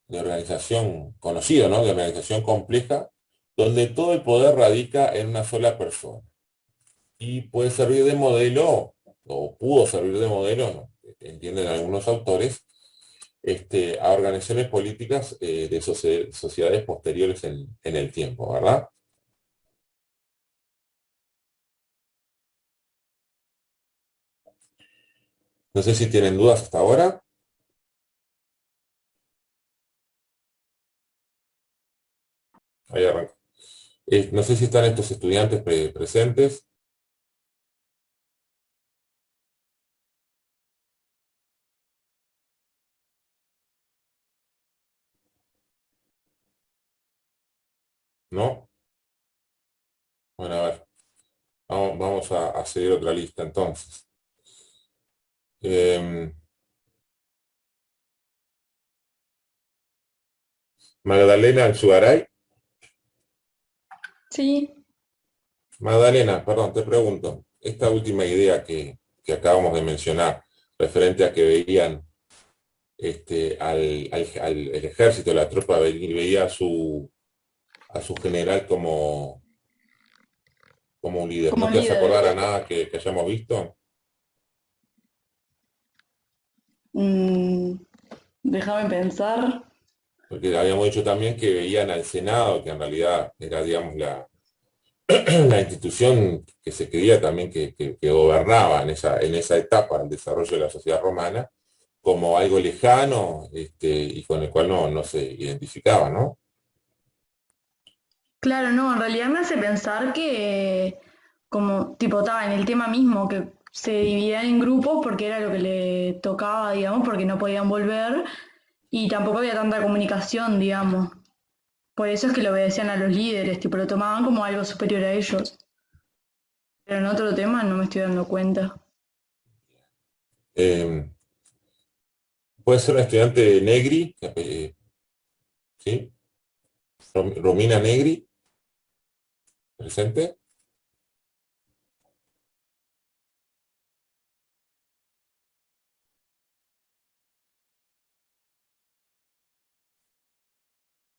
Speaker 1: de organización conocido, ¿no? De organización compleja, donde todo el poder radica en una sola persona. Y puede servir de modelo, o pudo servir de modelo, ¿no? Entienden algunos autores, a organizaciones políticas de sociedades posteriores en el tiempo, ¿verdad? No sé si tienen dudas hasta ahora. Ahí arranco. No sé si están estos estudiantes presentes. ¿No? Bueno, a ver. Vamos a seguir otra lista entonces. Magdalena Alzugaray.
Speaker 4: Sí.
Speaker 1: Magdalena, perdón, te pregunto. Esta última idea que acabamos de mencionar, referente a que veían el ejército, la tropa venir, veía a su general como un líder. ¿No
Speaker 4: Como
Speaker 1: te hace
Speaker 4: líder.
Speaker 1: acordar a nada que hayamos visto?
Speaker 4: Mm, déjame pensar.
Speaker 1: Porque habíamos dicho también que veían al Senado, que en realidad era, digamos, la institución que se creía también que gobernaba en esa etapa del desarrollo de la sociedad romana, como algo lejano, y con el cual no se identificaba, ¿no?
Speaker 4: Claro, no, en realidad me hace pensar que, como, tipo, estaba en el tema mismo, que se dividían en grupos porque era lo que le tocaba, digamos, porque no podían volver y tampoco había tanta comunicación, digamos. Por eso es que lo obedecían a los líderes, tipo, lo tomaban como algo superior a ellos. Pero en otro tema no me estoy dando cuenta.
Speaker 1: Eh, Puede ser un estudiante Negri, ¿sí? Romina Negri, presente.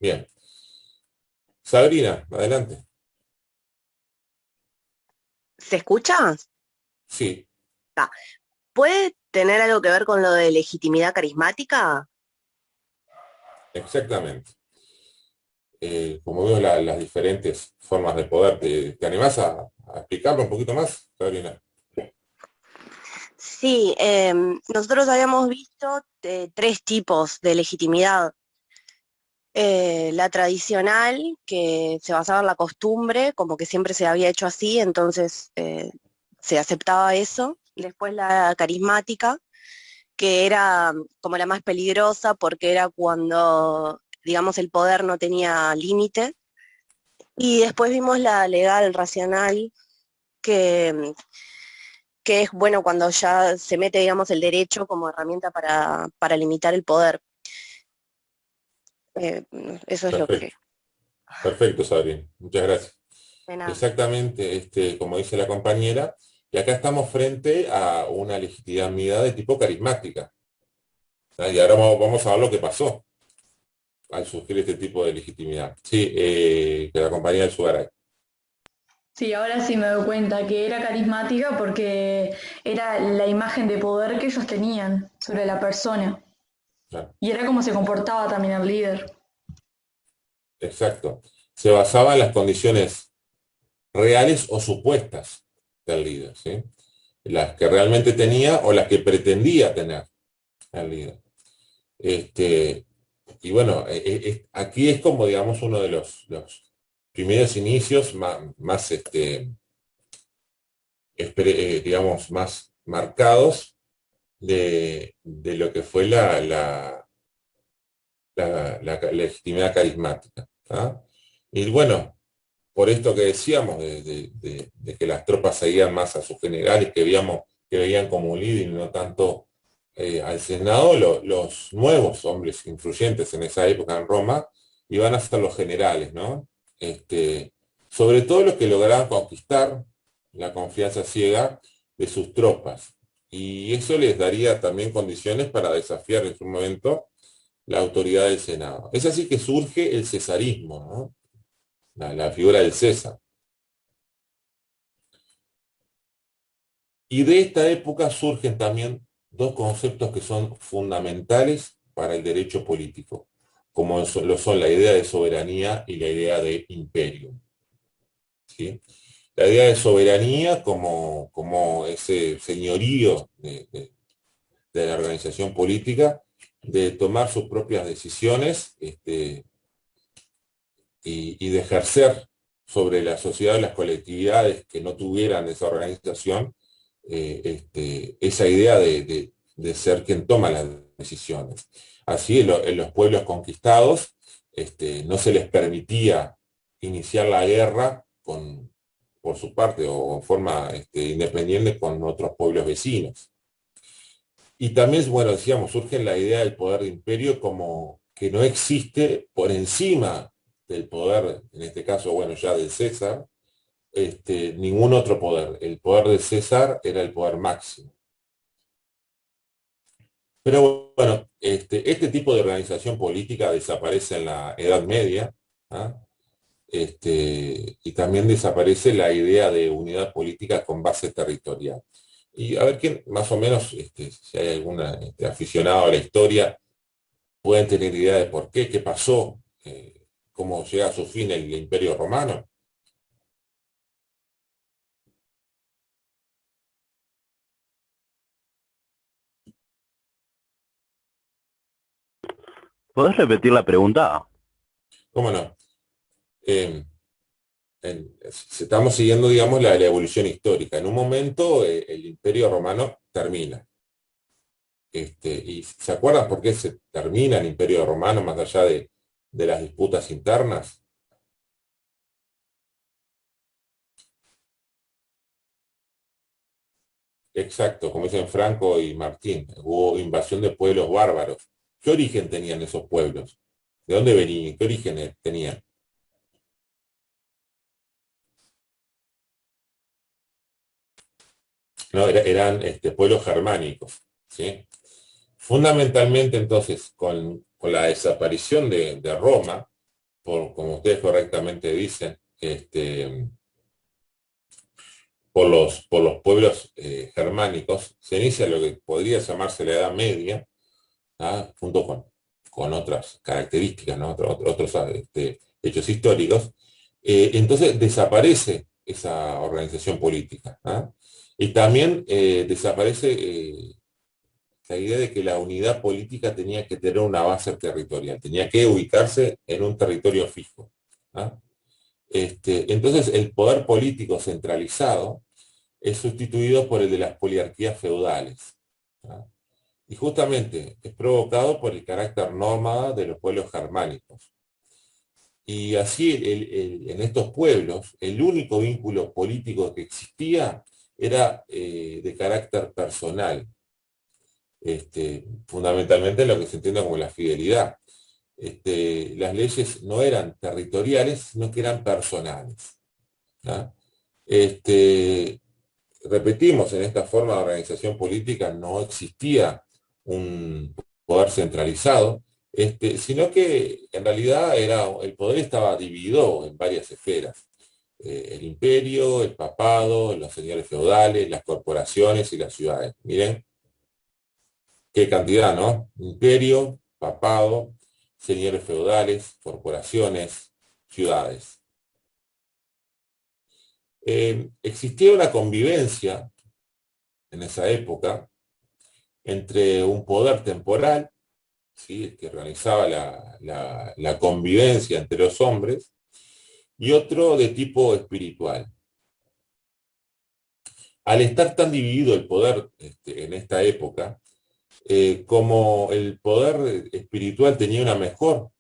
Speaker 1: Bien. Sabrina, adelante.
Speaker 7: ¿Se escucha?
Speaker 1: Sí.
Speaker 7: ¿Puede tener algo que ver con lo de legitimidad carismática?
Speaker 1: exactamente. Como veo las diferentes formas de poder, ¿te animás a explicarlo un poquito más, Sabrina?
Speaker 7: Sí, nosotros habíamos visto tres tipos de legitimidad. La tradicional, que se basaba en la costumbre, como que siempre se había hecho así, entonces se aceptaba eso. Después la carismática, que era como la más peligrosa porque era cuando, digamos, el poder no tenía límite. Y después vimos la legal, racional, que, que es, bueno, cuando ya se mete, digamos, el derecho como herramienta para limitar el poder. Eso es lo que...
Speaker 1: Perfecto, perfecto, Sabrina. Muchas gracias.
Speaker 7: de nada.
Speaker 1: Exactamente, como dice la compañera, y acá estamos frente a una legitimidad de tipo carismática. ¿Ah? Y ahora vamos a ver lo que pasó al surgir este tipo de legitimidad. Sí, que la compañía del Sugaray.
Speaker 4: Sí, ahora sí me doy cuenta que era carismática porque era la imagen de poder que ellos tenían sobre la persona.
Speaker 1: Claro,
Speaker 4: Y era como se comportaba también el líder.
Speaker 1: exacto. Se basaba en las condiciones reales o supuestas del líder, ¿sí? Las que realmente tenía o las que pretendía tener el líder. Y bueno, aquí es como, digamos, uno de los primeros inicios más digamos, más marcados de lo que fue la legitimidad carismática. ¿Ah? Y bueno, por esto que decíamos, de que las tropas seguían más a sus generales, que veían como un líder y no tanto al Senado, los nuevos hombres influyentes en esa época en Roma iban a ser los generales, ¿no? Sobre todo los que lograban conquistar la confianza ciega de sus tropas. Y eso les daría también condiciones para desafiar en su momento la autoridad del Senado. Es así que surge el cesarismo, ¿no? La figura del César. Y de esta época surgen también dos conceptos que son fundamentales para el derecho político, como lo son la idea de soberanía y la idea de imperio. ¿Sí? La idea de soberanía como ese señorío de la organización política, de tomar sus propias decisiones y de ejercer sobre la sociedad y las colectividades que no tuvieran esa organización, esa idea de ser quien toma las decisiones. Así, en los pueblos conquistados no se les permitía iniciar la guerra por su parte o en forma independiente con otros pueblos vecinos. Y también, bueno, decíamos, surge la idea del poder de imperio como que no existe por encima del poder, en este caso, bueno, ya del César, ningún otro poder. El poder de César era el poder máximo. Pero bueno, este tipo de organización política desaparece en la Edad Media, ¿ah? Y también desaparece la idea de unidad política con base territorial. Y a ver quién, más o menos, si hay algún aficionado a la historia, pueden tener idea de por qué pasó, cómo llega a su fin el Imperio Romano.
Speaker 8: ¿Podés repetir la pregunta?
Speaker 1: ¿Cómo no? Eh, Estamos siguiendo, digamos, la evolución histórica. En un momento el Imperio Romano termina. ¿Y se acuerdan por qué se termina el Imperio Romano más allá de las disputas internas? Exacto, como dicen Franco y Martín, hubo invasión de pueblos bárbaros. ¿Qué origen tenían esos pueblos? ¿De dónde venían? ¿Qué origen tenían? No, eran pueblos germánicos, ¿sí? Fundamentalmente entonces, con la desaparición de Roma, como ustedes correctamente dicen, por los pueblos germánicos, se inicia lo que podría llamarse la Edad Media, ¿ah? Junto con otras características, ¿no? Otros hechos históricos, entonces desaparece esa organización política, ¿ah? Y también desaparece la idea de que la unidad política tenía que tener una base territorial, tenía que ubicarse en un territorio fijo, ¿ah? Entonces el poder político centralizado es sustituido por el de las poliarquías feudales, ¿ah? Y justamente es provocado por el carácter nómada de los pueblos germánicos. Y así en estos pueblos el único vínculo político que existía era de carácter personal, fundamentalmente lo que se entiende como la fidelidad. Las leyes no eran territoriales, sino que eran personales, ¿no? Repetimos, en esta forma de organización política no existía un poder centralizado, sino que en realidad el poder estaba dividido en varias esferas. El imperio, el papado, los señores feudales, las corporaciones y las ciudades. Miren, qué cantidad, ¿no? Imperio, papado, señores feudales, corporaciones, ciudades. Existía una convivencia en esa época entre un poder temporal, ¿sí?, que organizaba la convivencia entre los hombres, y otro de tipo espiritual. Al estar tan dividido el poder en esta época, como el poder espiritual tenía una mejor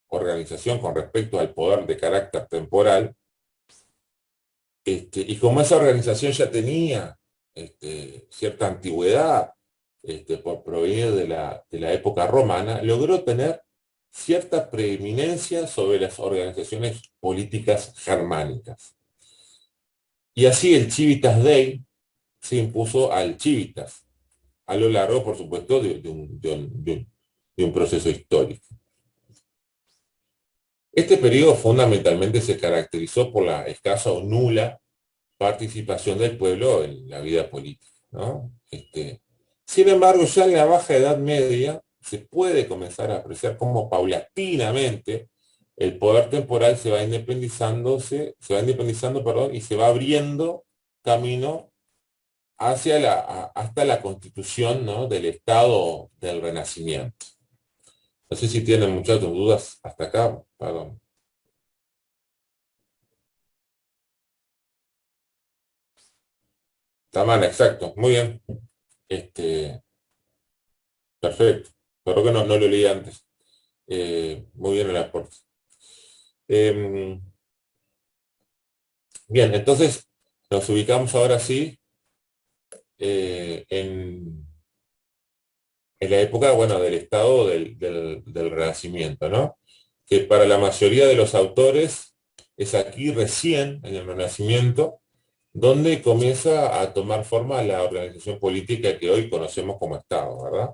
Speaker 1: organización con respecto al poder de carácter temporal, y como esa organización ya tenía cierta antigüedad, por provenir de la época romana, logró tener cierta preeminencia sobre las organizaciones políticas germánicas. Y así el Civitas Dei se impuso al Civitas, a lo largo, por supuesto, de un proceso histórico. Este periodo fundamentalmente se caracterizó por la escasa o nula participación del pueblo en la vida política, ¿no? Sin embargo, ya en la Baja Edad Media se puede comenzar a apreciar cómo paulatinamente el poder temporal se va independizando, perdón, y se va abriendo camino hasta la constitución, ¿no?, del Estado del Renacimiento. No sé si tienen muchas dudas hasta acá, perdón. Tamara, exacto, muy bien. Perfecto. Creo que no lo leí antes. Muy bien el aporte. Bien, entonces nos ubicamos ahora sí en la época, bueno, del Estado del Renacimiento, ¿no? Que para la mayoría de los autores es aquí recién, en el Renacimiento, donde comienza a tomar forma la organización política que hoy conocemos como Estado, ¿verdad?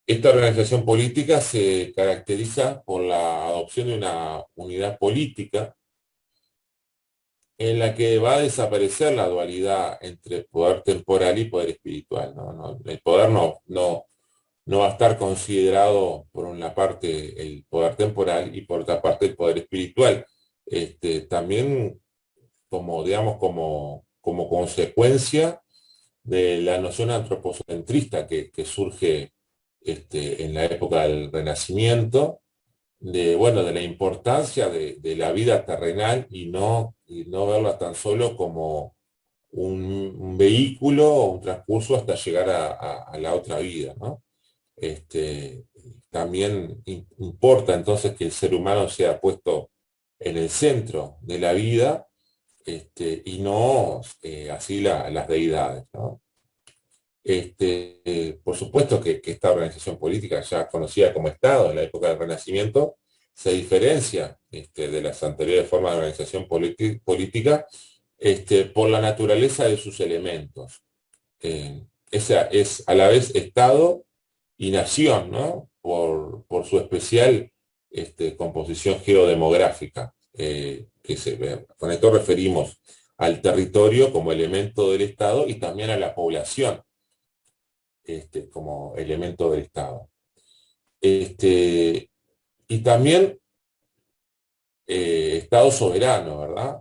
Speaker 1: Esta organización política se caracteriza por la adopción de una unidad política en la que va a desaparecer la dualidad entre poder temporal y poder espiritual, ¿no? El poder no va a estar considerado por una parte el poder temporal y por otra parte el poder espiritual. También digamos, como consecuencia de la noción antropocentrista que surge en la época del Renacimiento, de la importancia de la vida terrenal y no verla tan solo como un vehículo o un transcurso hasta llegar a la otra vida, ¿no? También importa entonces que el ser humano sea puesto en el centro de la vida, y no así las deidades, ¿no? Por supuesto que esta organización política, ya conocida como Estado en la época del Renacimiento, se diferencia de las anteriores formas de organización política por la naturaleza de sus elementos. Esa es a la vez Estado y nación, ¿no? Por su especial composición geodemográfica. Con esto referimos al territorio como elemento del Estado y también a la población. como elemento del Estado. Y también Estado soberano, ¿verdad?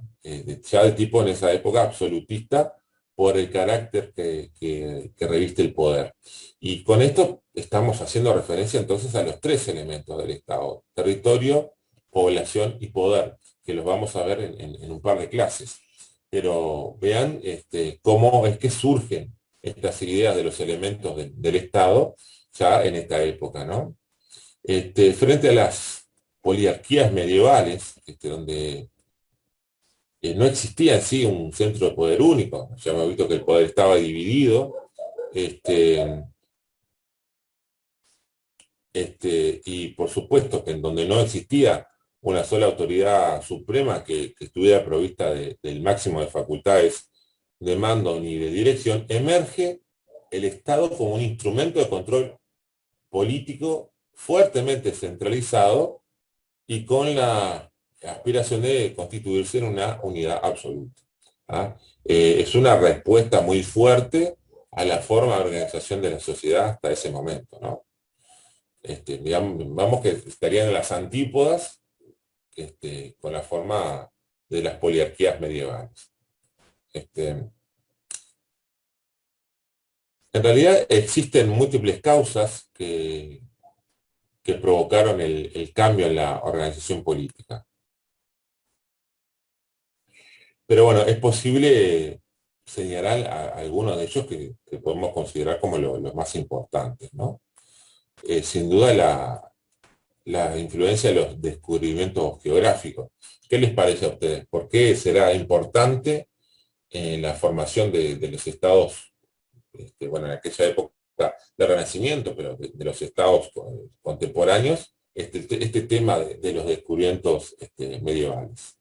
Speaker 1: Ya de tipo en esa época absolutista por el carácter que reviste el poder. Y con esto estamos haciendo referencia entonces a los tres elementos del Estado: territorio, población y poder, que los vamos a ver en un par de clases. Pero vean cómo es que surgen estas ideas de los elementos del Estado ya en esta época, ¿no? Frente a las poliarquías medievales, donde no existía en sí un centro de poder único, ya hemos visto que el poder estaba dividido, y por supuesto que en donde no existía una sola autoridad suprema que estuviera provista del máximo de facultades de mando ni de dirección, emerge el Estado como un instrumento de control político fuertemente centralizado y con la aspiración de constituirse en una unidad absoluta. ¿Ah? Es una respuesta muy fuerte a la forma de organización de la sociedad hasta ese momento, ¿no? Vamos que estarían en las antípodas con la forma de las poliarquías medievales. En realidad existen múltiples causas que provocaron el cambio en la organización política. Pero bueno, es posible señalar algunos de ellos que podemos considerar como los más importantes, ¿no? Sin duda la influencia de los descubrimientos geográficos. ¿Qué les parece a ustedes? ¿Por qué será importante en la formación de los estados, bueno, en aquella época del Renacimiento, pero de los estados contemporáneos, este tema de los descubrimientos medievales?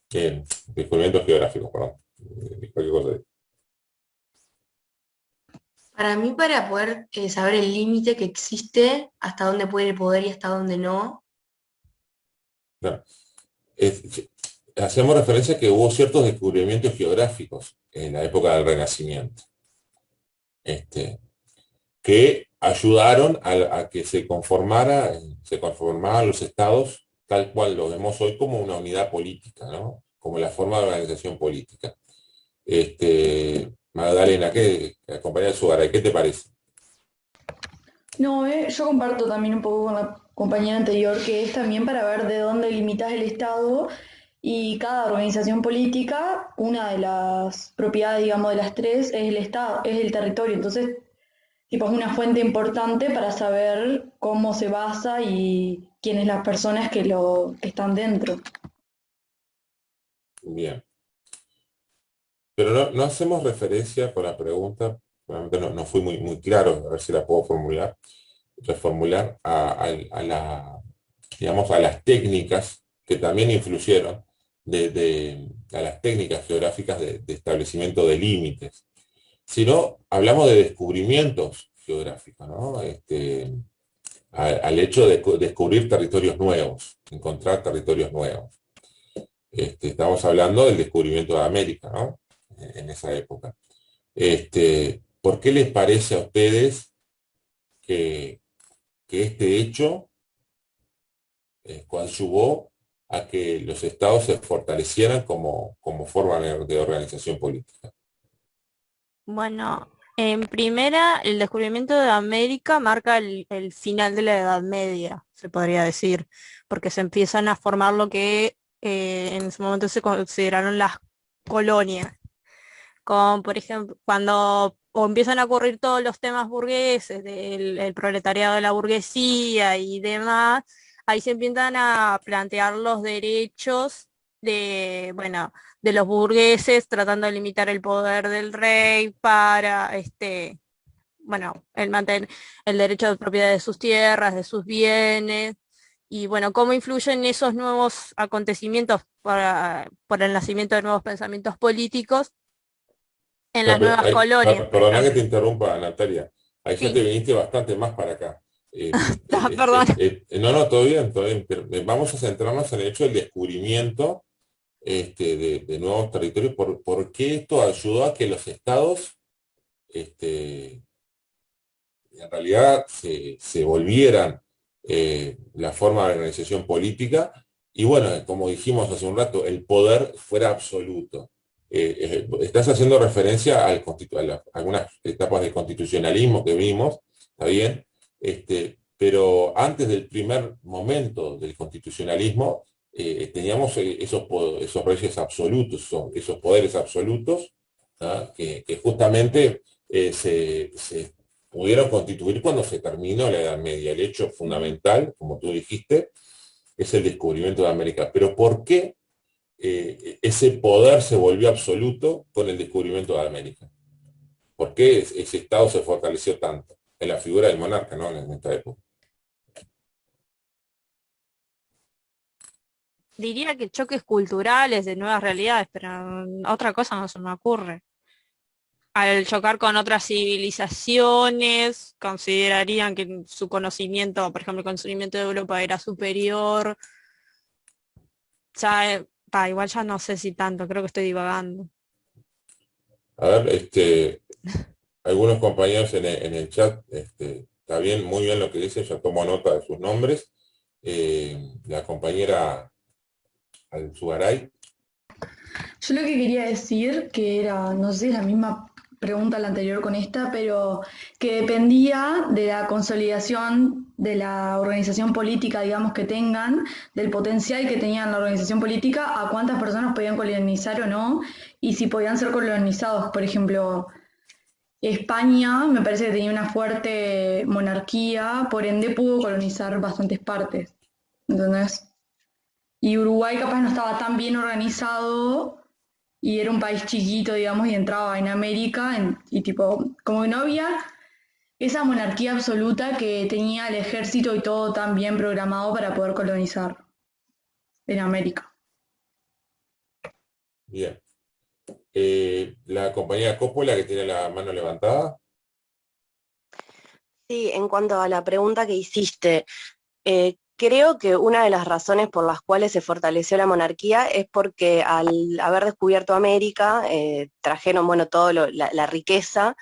Speaker 1: Descubrimientos geográficos, perdón. Cualquier cosa.
Speaker 5: Para mí, para poder saber el límite que existe, hasta dónde puede el poder y hasta dónde no.
Speaker 1: Claro. Hacemos referencia a que hubo ciertos descubrimientos geográficos en la época del Renacimiento, que ayudaron a que se conformaran los estados tal cual lo vemos hoy como una unidad política, ¿no? Como la forma de organización política. Magdalena, compañera Sugaray, ¿qué te parece?
Speaker 4: No, yo comparto también un poco con la compañera anterior, que es también para ver de dónde limitas el Estado y cada organización política, una de las propiedades, digamos, de las tres es el Estado, es el territorio. Entonces, tipo, es una fuente importante para saber cómo se basa y quiénes las personas que están dentro.
Speaker 1: Bien. Pero no hacemos referencia con la pregunta, realmente no fui muy claro, a ver si la puedo reformular digamos, a las técnicas que también influyeron, a las técnicas geográficas de establecimiento de límites, sino hablamos de descubrimientos geográficos, ¿no? Al hecho de descubrir territorios nuevos, encontrar territorios nuevos. Estamos hablando del descubrimiento de América, ¿no? En esa época. ¿Por qué les parece a ustedes que este hecho coadyuvó a que los estados se fortalecieran como forma de organización política?
Speaker 2: Bueno, en primera, el descubrimiento de América marca el final de la Edad Media, se podría decir, porque se empiezan a formar lo que en ese momento se consideraron las colonias, con, por ejemplo, cuando empiezan a ocurrir todos los temas burgueses, el proletariado de la burguesía y demás, ahí se empiezan a plantear los derechos bueno, de los burgueses, tratando de limitar el poder del rey para, bueno, mantener el derecho de propiedad de sus tierras, de sus bienes, y bueno, cómo influyen esos nuevos acontecimientos por el nacimiento de nuevos pensamientos políticos en las nuevas colonias.
Speaker 1: Perdona que te interrumpa, Natalia. Ahí ya te viniste bastante más para acá.
Speaker 2: Perdón.
Speaker 1: No, todo bien, todo bien. Pero vamos a centrarnos en el hecho del descubrimiento de nuevos territorios, ¿por qué esto ayudó a que los estados en realidad se volvieran la forma de organización política? Y bueno, como dijimos hace un rato, el poder fuera absoluto. Estás haciendo referencia a algunas etapas del constitucionalismo que vimos, ¿está bien? Pero antes del primer momento del constitucionalismo, teníamos esos reyes absolutos, esos poderes absolutos, ¿ah? Que justamente se pudieron constituir cuando se terminó la Edad Media. El hecho fundamental, como tú dijiste, es el descubrimiento de América. Pero ¿por qué ese poder se volvió absoluto con el descubrimiento de América? ¿Por qué ese Estado se fortaleció tanto? En la figura del monarca, ¿no? En esta época.
Speaker 2: Diría que choques culturales de nuevas realidades, pero otra cosa no se me ocurre. Al chocar con otras civilizaciones, considerarían que su conocimiento, por ejemplo, el conocimiento de Europa era superior. Ya, igual ya no sé si tanto, creo que estoy divagando.
Speaker 1: A ver, algunos compañeros en el chat, está bien, muy bien lo que dicen, ya tomo nota de sus nombres. La compañera Alzugaray.
Speaker 4: Yo lo que quería decir, que era, no sé si es la misma pregunta la anterior con esta, pero que dependía de la consolidación de la organización política, digamos, que tengan, del potencial que tenían la organización política, a cuántas personas podían colonizar o no, y si podían ser colonizados. Por ejemplo, España me parece que tenía una fuerte monarquía, por ende pudo colonizar bastantes partes, ¿entendés? Y Uruguay capaz no estaba tan bien organizado y era un país chiquito, digamos, y entraba en América y tipo, como que no había esa monarquía absoluta que tenía el ejército y todo tan bien programado para poder colonizar en América.
Speaker 1: Bien. La compañera Coppola, que tiene la mano levantada.
Speaker 7: Sí, en cuanto a la pregunta que hiciste, creo que una de las razones por las cuales se fortaleció la monarquía es porque al haber descubierto América, trajeron, bueno, toda la riqueza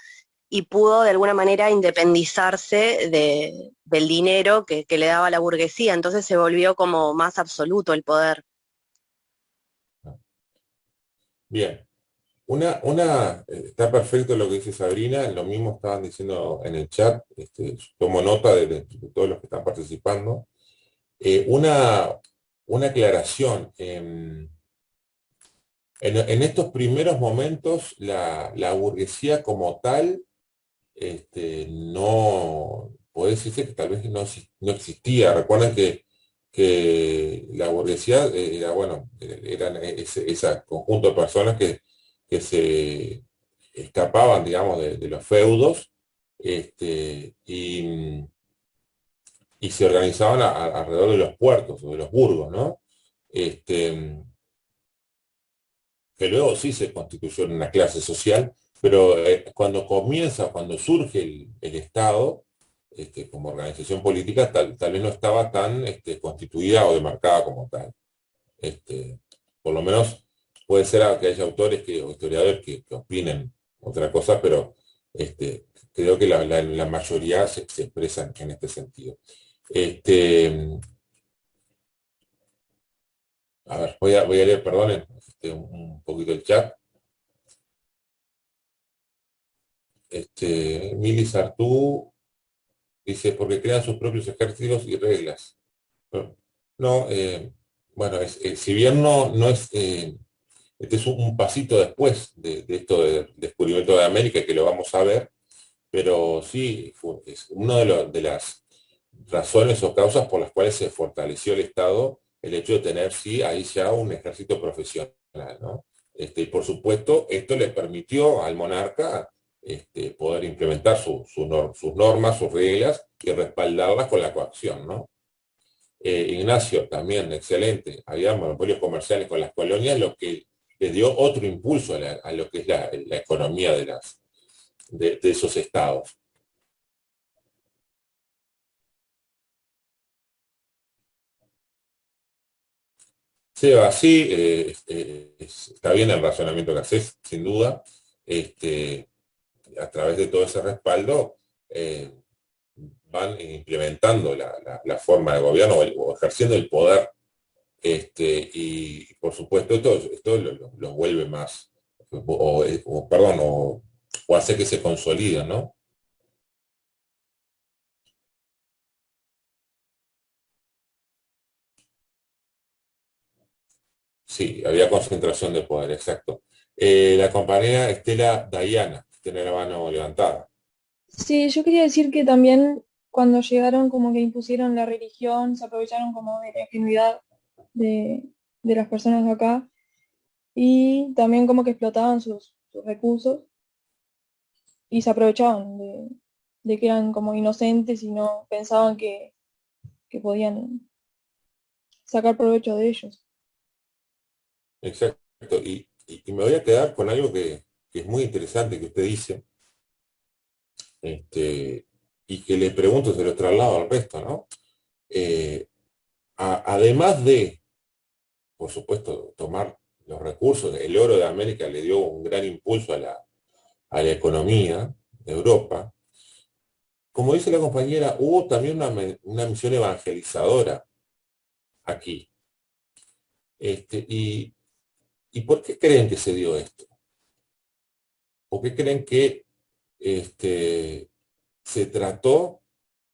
Speaker 7: y pudo de alguna manera independizarse del dinero que le daba la burguesía, entonces se volvió como más absoluto el poder.
Speaker 1: Bien. Está perfecto lo que dice Sabrina, lo mismo estaban diciendo en el chat, tomo nota de todos los que están participando. Una aclaración, en estos primeros momentos la burguesía como tal, no, puede decirse que tal vez no existía. Recuerden que la burguesía era, bueno, eran ese conjunto de personas que se escapaban, digamos, de los feudos, y se organizaban alrededor de los puertos o de los burgos, ¿no? Que luego sí se constituyó en una clase social, pero cuando surge el Estado, como organización política, tal vez no estaba tan constituida o demarcada como tal. Por lo menos puede ser que haya autores o historiadores que opinen otra cosa, pero creo que la mayoría se expresan en este sentido. A ver, voy a leer, perdonen, un poquito el chat. Mili Sartú dice, porque crean sus propios ejércitos y reglas. No, bueno, si bien no es, este es un pasito después de esto del descubrimiento de América, que lo vamos a ver, pero sí, es una de las razones o causas por las cuales se fortaleció el Estado, el hecho de tener, sí, ahí ya un ejército profesional, ¿no? Y por supuesto, esto le permitió al monarca poder implementar sus normas, sus reglas y respaldarlas con la coacción, ¿no? Ignacio, también, excelente. Había monopolios comerciales con las colonias, lo que le dio otro impulso a lo que es la economía de esos estados. Seba, sí, está bien el razonamiento que haces, sin duda. A través de todo ese respaldo, eh, van implementando la forma de gobierno o ejerciendo el poder. Y por supuesto esto lo vuelve más, perdón, o hace que se consolida, ¿no? Sí, había concentración de poder, exacto. La compañera Estela Dayana tiene la mano levantada.
Speaker 9: Sí, yo quería decir que también cuando llegaron como que impusieron la religión, se aprovecharon como de la ingenuidad de, de las personas de acá y también como que explotaban sus recursos y se aprovechaban de que eran como inocentes y no pensaban que podían sacar provecho de ellos.
Speaker 1: Exacto. Y me voy a quedar con algo que es muy interesante que usted dice, y que le pregunto, se lo traslado al resto, ¿no? Eh, Además de, por supuesto, tomar los recursos, el oro de América le dio un gran impulso a la economía de Europa. Como dice la compañera, hubo también una misión evangelizadora aquí. Este, y, ¿Y por qué creen que se dio esto? ¿Por qué creen que se trató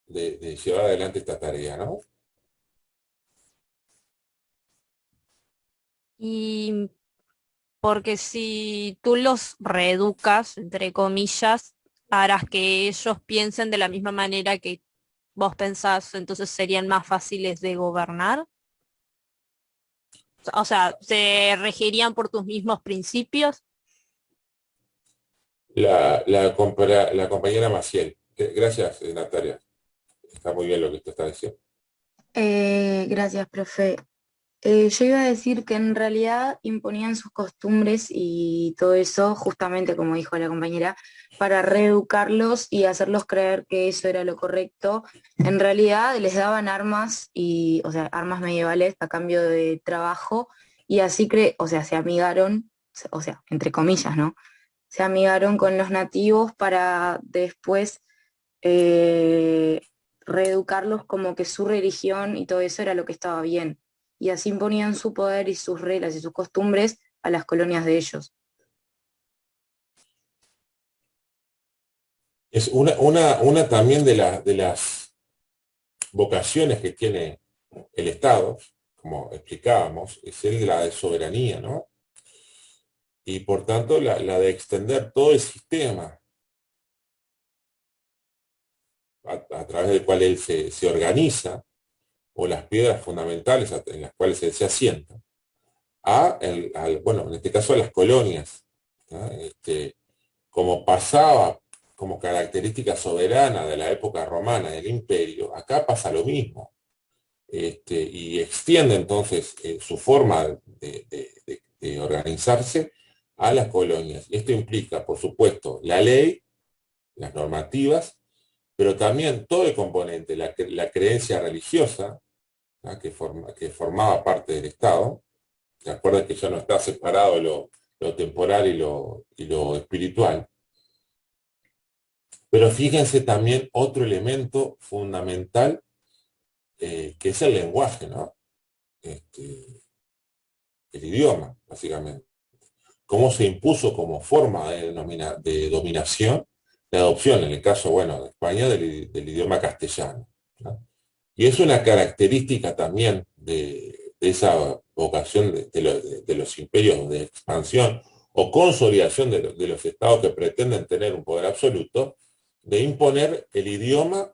Speaker 1: de llevar adelante esta tarea, ¿no?
Speaker 2: Y porque si tú los reeducas, entre comillas, harás que ellos piensen de la misma manera que vos pensás, entonces serían más fáciles de gobernar. O sea, se regirían por tus mismos principios.
Speaker 1: La compañera Maciel. Gracias, Natalia. Está muy bien lo que usted está diciendo.
Speaker 5: Gracias, profe. Yo iba a decir que en realidad imponían sus costumbres y todo eso, justamente como dijo la compañera, para reeducarlos y hacerlos creer que eso era lo correcto. En realidad les daban armas y, o sea, armas medievales a cambio de trabajo y así o sea, se amigaron, o sea, entre comillas, ¿no? Se amigaron con los nativos para después eh, reeducarlos como que su religión y todo eso era lo que estaba bien. Y así imponían su poder y sus reglas y sus costumbres a las colonias de ellos.
Speaker 1: Es una también de las vocaciones que tiene el Estado, como explicábamos, es el de la de soberanía, ¿no? Y por tanto la de extender todo el sistema a través del cual él se organiza, o las piedras fundamentales en las cuales él se asienta, bueno, en este caso a las colonias, ¿no? Como pasaba como característica soberana de la época romana del imperio, acá pasa lo mismo. Y extiende entonces su forma de organizarse a las colonias. Y esto implica, por supuesto, la ley, las normativas, pero también todo el componente, la creencia religiosa, ¿no? Que formaba parte del Estado. ¿Se acuerdan que ya no está separado lo temporal y lo espiritual? Pero fíjense también otro elemento fundamental, que es el lenguaje, ¿no? El idioma, básicamente. Cómo se impuso como forma de dominación la adopción, en el caso, bueno, de España, del idioma castellano, ¿no? Y es una característica también de esa vocación de los imperios de expansión o consolidación de los estados que pretenden tener un poder absoluto, de imponer el idioma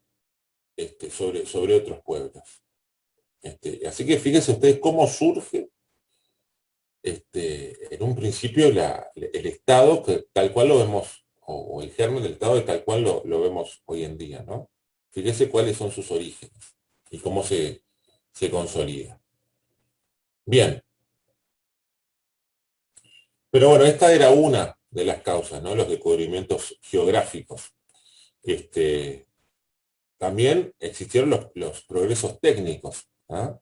Speaker 1: sobre otros pueblos. Así que fíjense ustedes cómo surge en un principio el Estado tal cual lo vemos, o el germen del Estado de tal cual lo vemos hoy en día, ¿no? Fíjense cuáles son sus orígenes y cómo se consolida. Bien, pero bueno, esta era una de las causas, ¿no? Los descubrimientos geográficos. También existieron los progresos técnicos, ¿ah?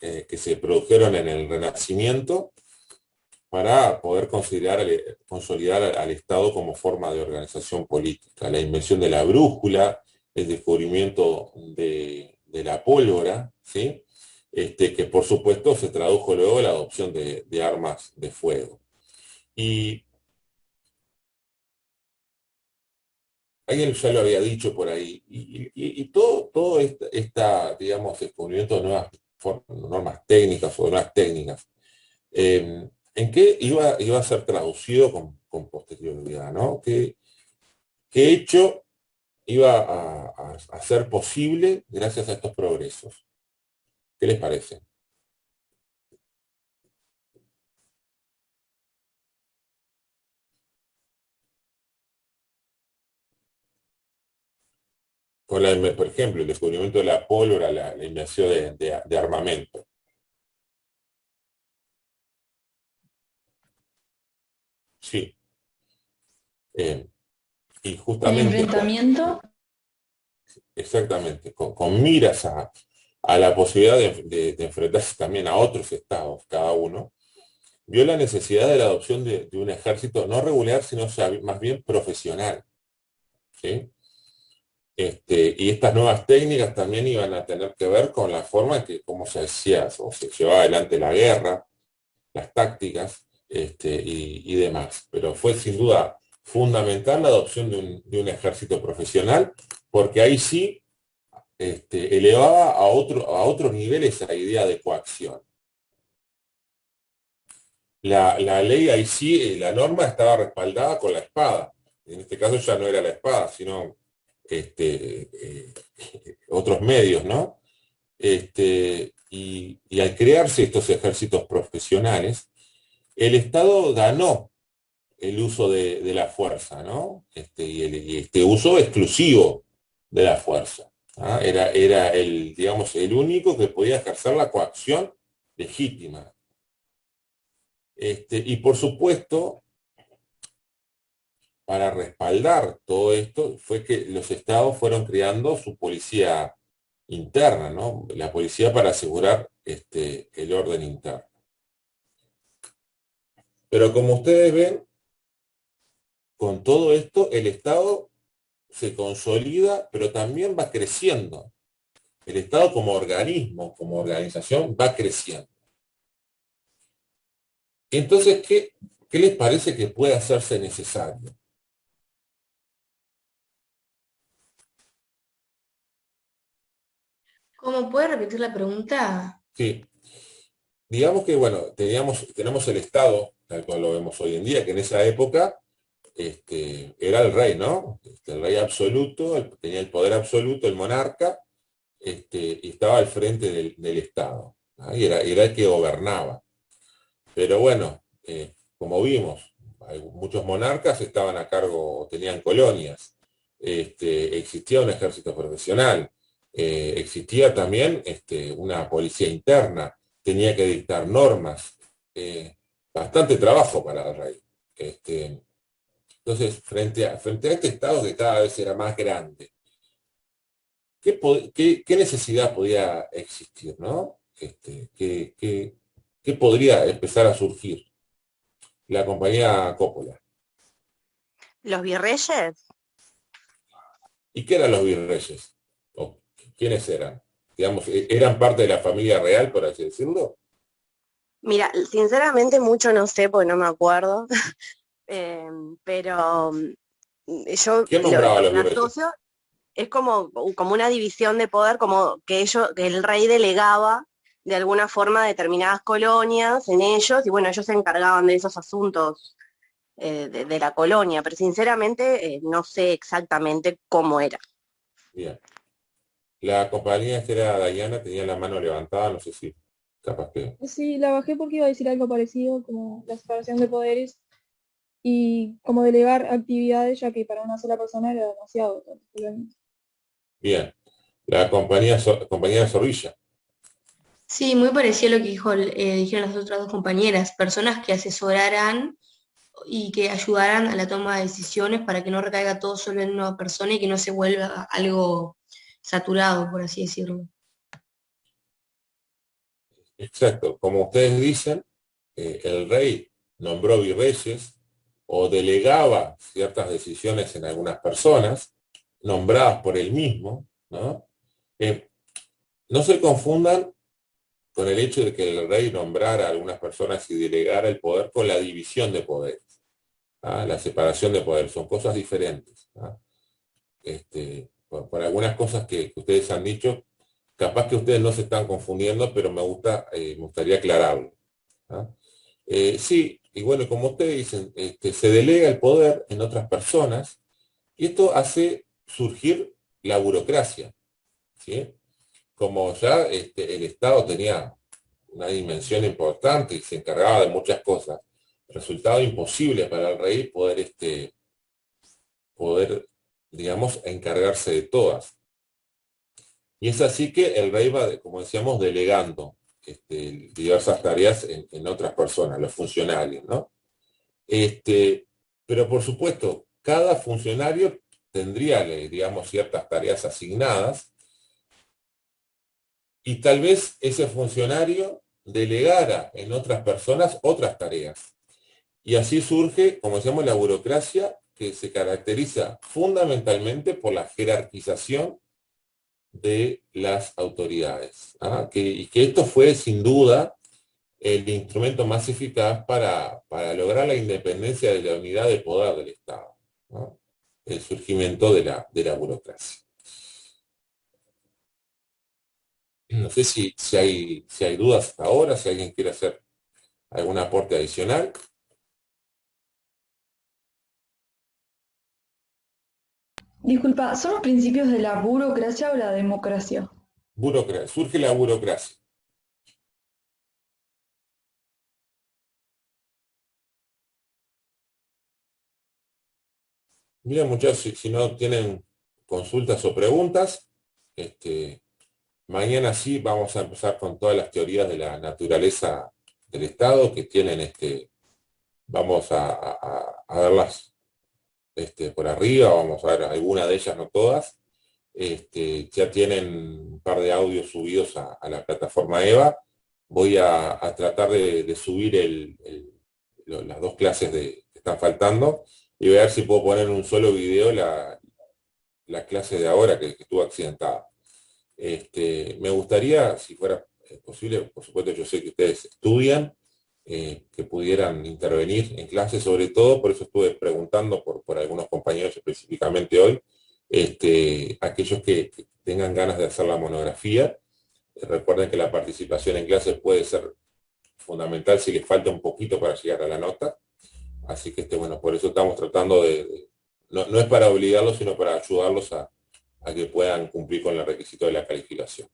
Speaker 1: que se produjeron en el Renacimiento para poder consolidar al Estado como forma de organización política. La invención de la brújula, el descubrimiento de la pólvora, ¿sí? Que por supuesto se tradujo luego en la adopción de armas de fuego. Y alguien ya lo había dicho por ahí, y todo digamos, descubrimiento de nuevas normas técnicas o de nuevas técnicas, ¿en qué iba a ser traducido con posterioridad, ¿no? ¿Qué hecho iba a ser posible gracias a estos progresos? ¿Qué les parece? Por ejemplo, el descubrimiento de la pólvora, la invención de armamento. Sí. Y
Speaker 4: ¿El
Speaker 1: justamente
Speaker 4: enfrentamiento?
Speaker 1: exactamente, con miras a la posibilidad de enfrentarse también a otros estados, cada uno, vio la necesidad de la adopción de un ejército no regular, sino más bien profesional, ¿sí? Y estas nuevas técnicas también iban a tener que ver con la forma en que, cómo se hacía o se llevaba adelante la guerra, las tácticas, y demás. Pero fue sin duda fundamental la adopción de un ejército profesional, porque ahí sí elevaba a otros niveles esa idea de coacción. La ley ahí sí, la norma estaba respaldada con la espada. En este caso ya no era la espada, sino otros medios, ¿no? Y al crearse estos ejércitos profesionales, el Estado ganó el uso de la fuerza, ¿no? Y este uso exclusivo de la fuerza. ¿Ah? Era digamos, el único que podía ejercer la coacción legítima. Y por supuesto, para respaldar todo esto, fue que los estados fueron creando su policía interna, ¿no? La policía para asegurar el orden interno. Pero como ustedes ven, con todo esto, el Estado se consolida, pero también va creciendo. El Estado como organismo, como organización, va creciendo. Entonces, ¿qué les parece que puede hacerse necesario?
Speaker 5: ¿Cómo puede repetir la pregunta?
Speaker 1: Sí, digamos que, bueno, tenemos el Estado, tal cual lo vemos hoy en día, que en esa época era el rey, ¿no? El rey absoluto, tenía el poder absoluto, el monarca, y estaba al frente del Estado, ¿no? Y era el que gobernaba. Pero bueno, como vimos, muchos monarcas estaban a cargo, tenían colonias, existía un ejército profesional, existía también una policía interna, tenía que dictar normas, bastante trabajo para el rey. Entonces, frente a este Estado que cada vez era más grande, ¿qué necesidad podía existir, ¿no? ¿Qué podría empezar a surgir? La compañía Coppola.
Speaker 7: Los virreyes,
Speaker 1: ¿Y qué eran los virreyes? ¿O quiénes eran? Digamos, ¿eran parte de la familia real, por así decirlo?
Speaker 7: mira, sinceramente mucho no sé porque no me acuerdo, pero yo
Speaker 1: ¿Quién nombraba a
Speaker 7: lo
Speaker 1: los
Speaker 7: que
Speaker 1: virreyes?
Speaker 7: asocio es como una división de poder, como que que el rey delegaba de alguna forma determinadas colonias en ellos, y bueno, ellos se encargaban de esos asuntos de la colonia, pero sinceramente no sé exactamente cómo era.
Speaker 1: Bien. La compañía era Diana, tenía la mano levantada, no sé si capaz que...
Speaker 9: Sí, la bajé porque iba a decir algo parecido, como la separación de poderes y como delegar actividades, ya que para una sola persona era demasiado.
Speaker 1: Bien. La compañía Zorrilla.
Speaker 5: Sí, muy parecido a lo que dijeron las otras dos compañeras, personas que asesoraran y que ayudaran a la toma de decisiones para que no recaiga todo solo en una persona y que no se vuelva algo saturado, por así decirlo.
Speaker 1: Exacto, como ustedes dicen, el rey nombró virreyes o delegaba ciertas decisiones en algunas personas, nombradas por él mismo, ¿no? No se confundan con el hecho de que el rey nombrara a algunas personas y delegara el poder con la división de poderes, ¿ah? La separación de poderes, son cosas diferentes, ¿ah? Por algunas cosas que ustedes han dicho, capaz que ustedes no se están confundiendo, pero me gustaría aclararlo, ¿ah? Sí, y bueno, como ustedes dicen, se delega el poder en otras personas y esto hace surgir la burocracia, ¿sí? Como ya el Estado tenía una dimensión importante y se encargaba de muchas cosas, resultaba imposible para el rey poder, digamos, encargarse de todas. Y es así que el rey va, como decíamos, delegando diversas tareas en otras personas, los funcionarios, ¿no? Pero por supuesto, cada funcionario tendría, digamos, ciertas tareas asignadas y tal vez ese funcionario delegara en otras personas otras tareas. Y así surge, como decíamos, la burocracia que se caracteriza fundamentalmente por la jerarquización de las autoridades, ¿ah? Y que esto fue sin duda el instrumento más eficaz para lograr la independencia de la unidad de poder del Estado, ¿no? El surgimiento de la burocracia. No sé si hay dudas hasta ahora, si alguien quiere hacer algún aporte adicional.
Speaker 4: Disculpa, ¿son los principios de la burocracia o la democracia?
Speaker 1: Surge la burocracia. Miren, muchachos, si no tienen consultas o preguntas, mañana sí vamos a empezar con todas las teorías de la naturaleza del Estado que tienen, vamos a verlas por arriba, vamos a ver algunas de ellas, no todas. Ya tienen un par de audios subidos a la plataforma EVA. Voy a tratar de subir las dos clases que están faltando y voy a ver si puedo poner en un solo video la clase de ahora que estuvo accidentada. Me gustaría, si fuera posible, por supuesto yo sé que ustedes estudian, que pudieran intervenir en clase, sobre todo, por eso estuve preguntando por algunos compañeros específicamente hoy, aquellos que tengan ganas de hacer la monografía. Recuerden que la participación en clase puede ser fundamental si les falta un poquito para llegar a la nota. Así que, bueno, por eso estamos tratando no es para obligarlos, sino para ayudarlos a que puedan cumplir con el requisito de la calificación.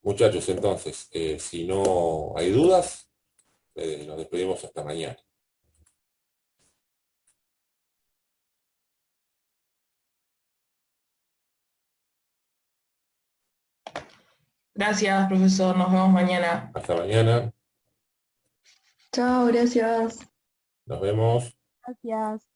Speaker 1: Muchachos, entonces, si no hay dudas, nos despedimos hasta mañana.
Speaker 3: Gracias, profesor. Nos vemos mañana.
Speaker 1: Hasta mañana.
Speaker 4: Chao, gracias.
Speaker 1: Nos vemos.
Speaker 2: Gracias.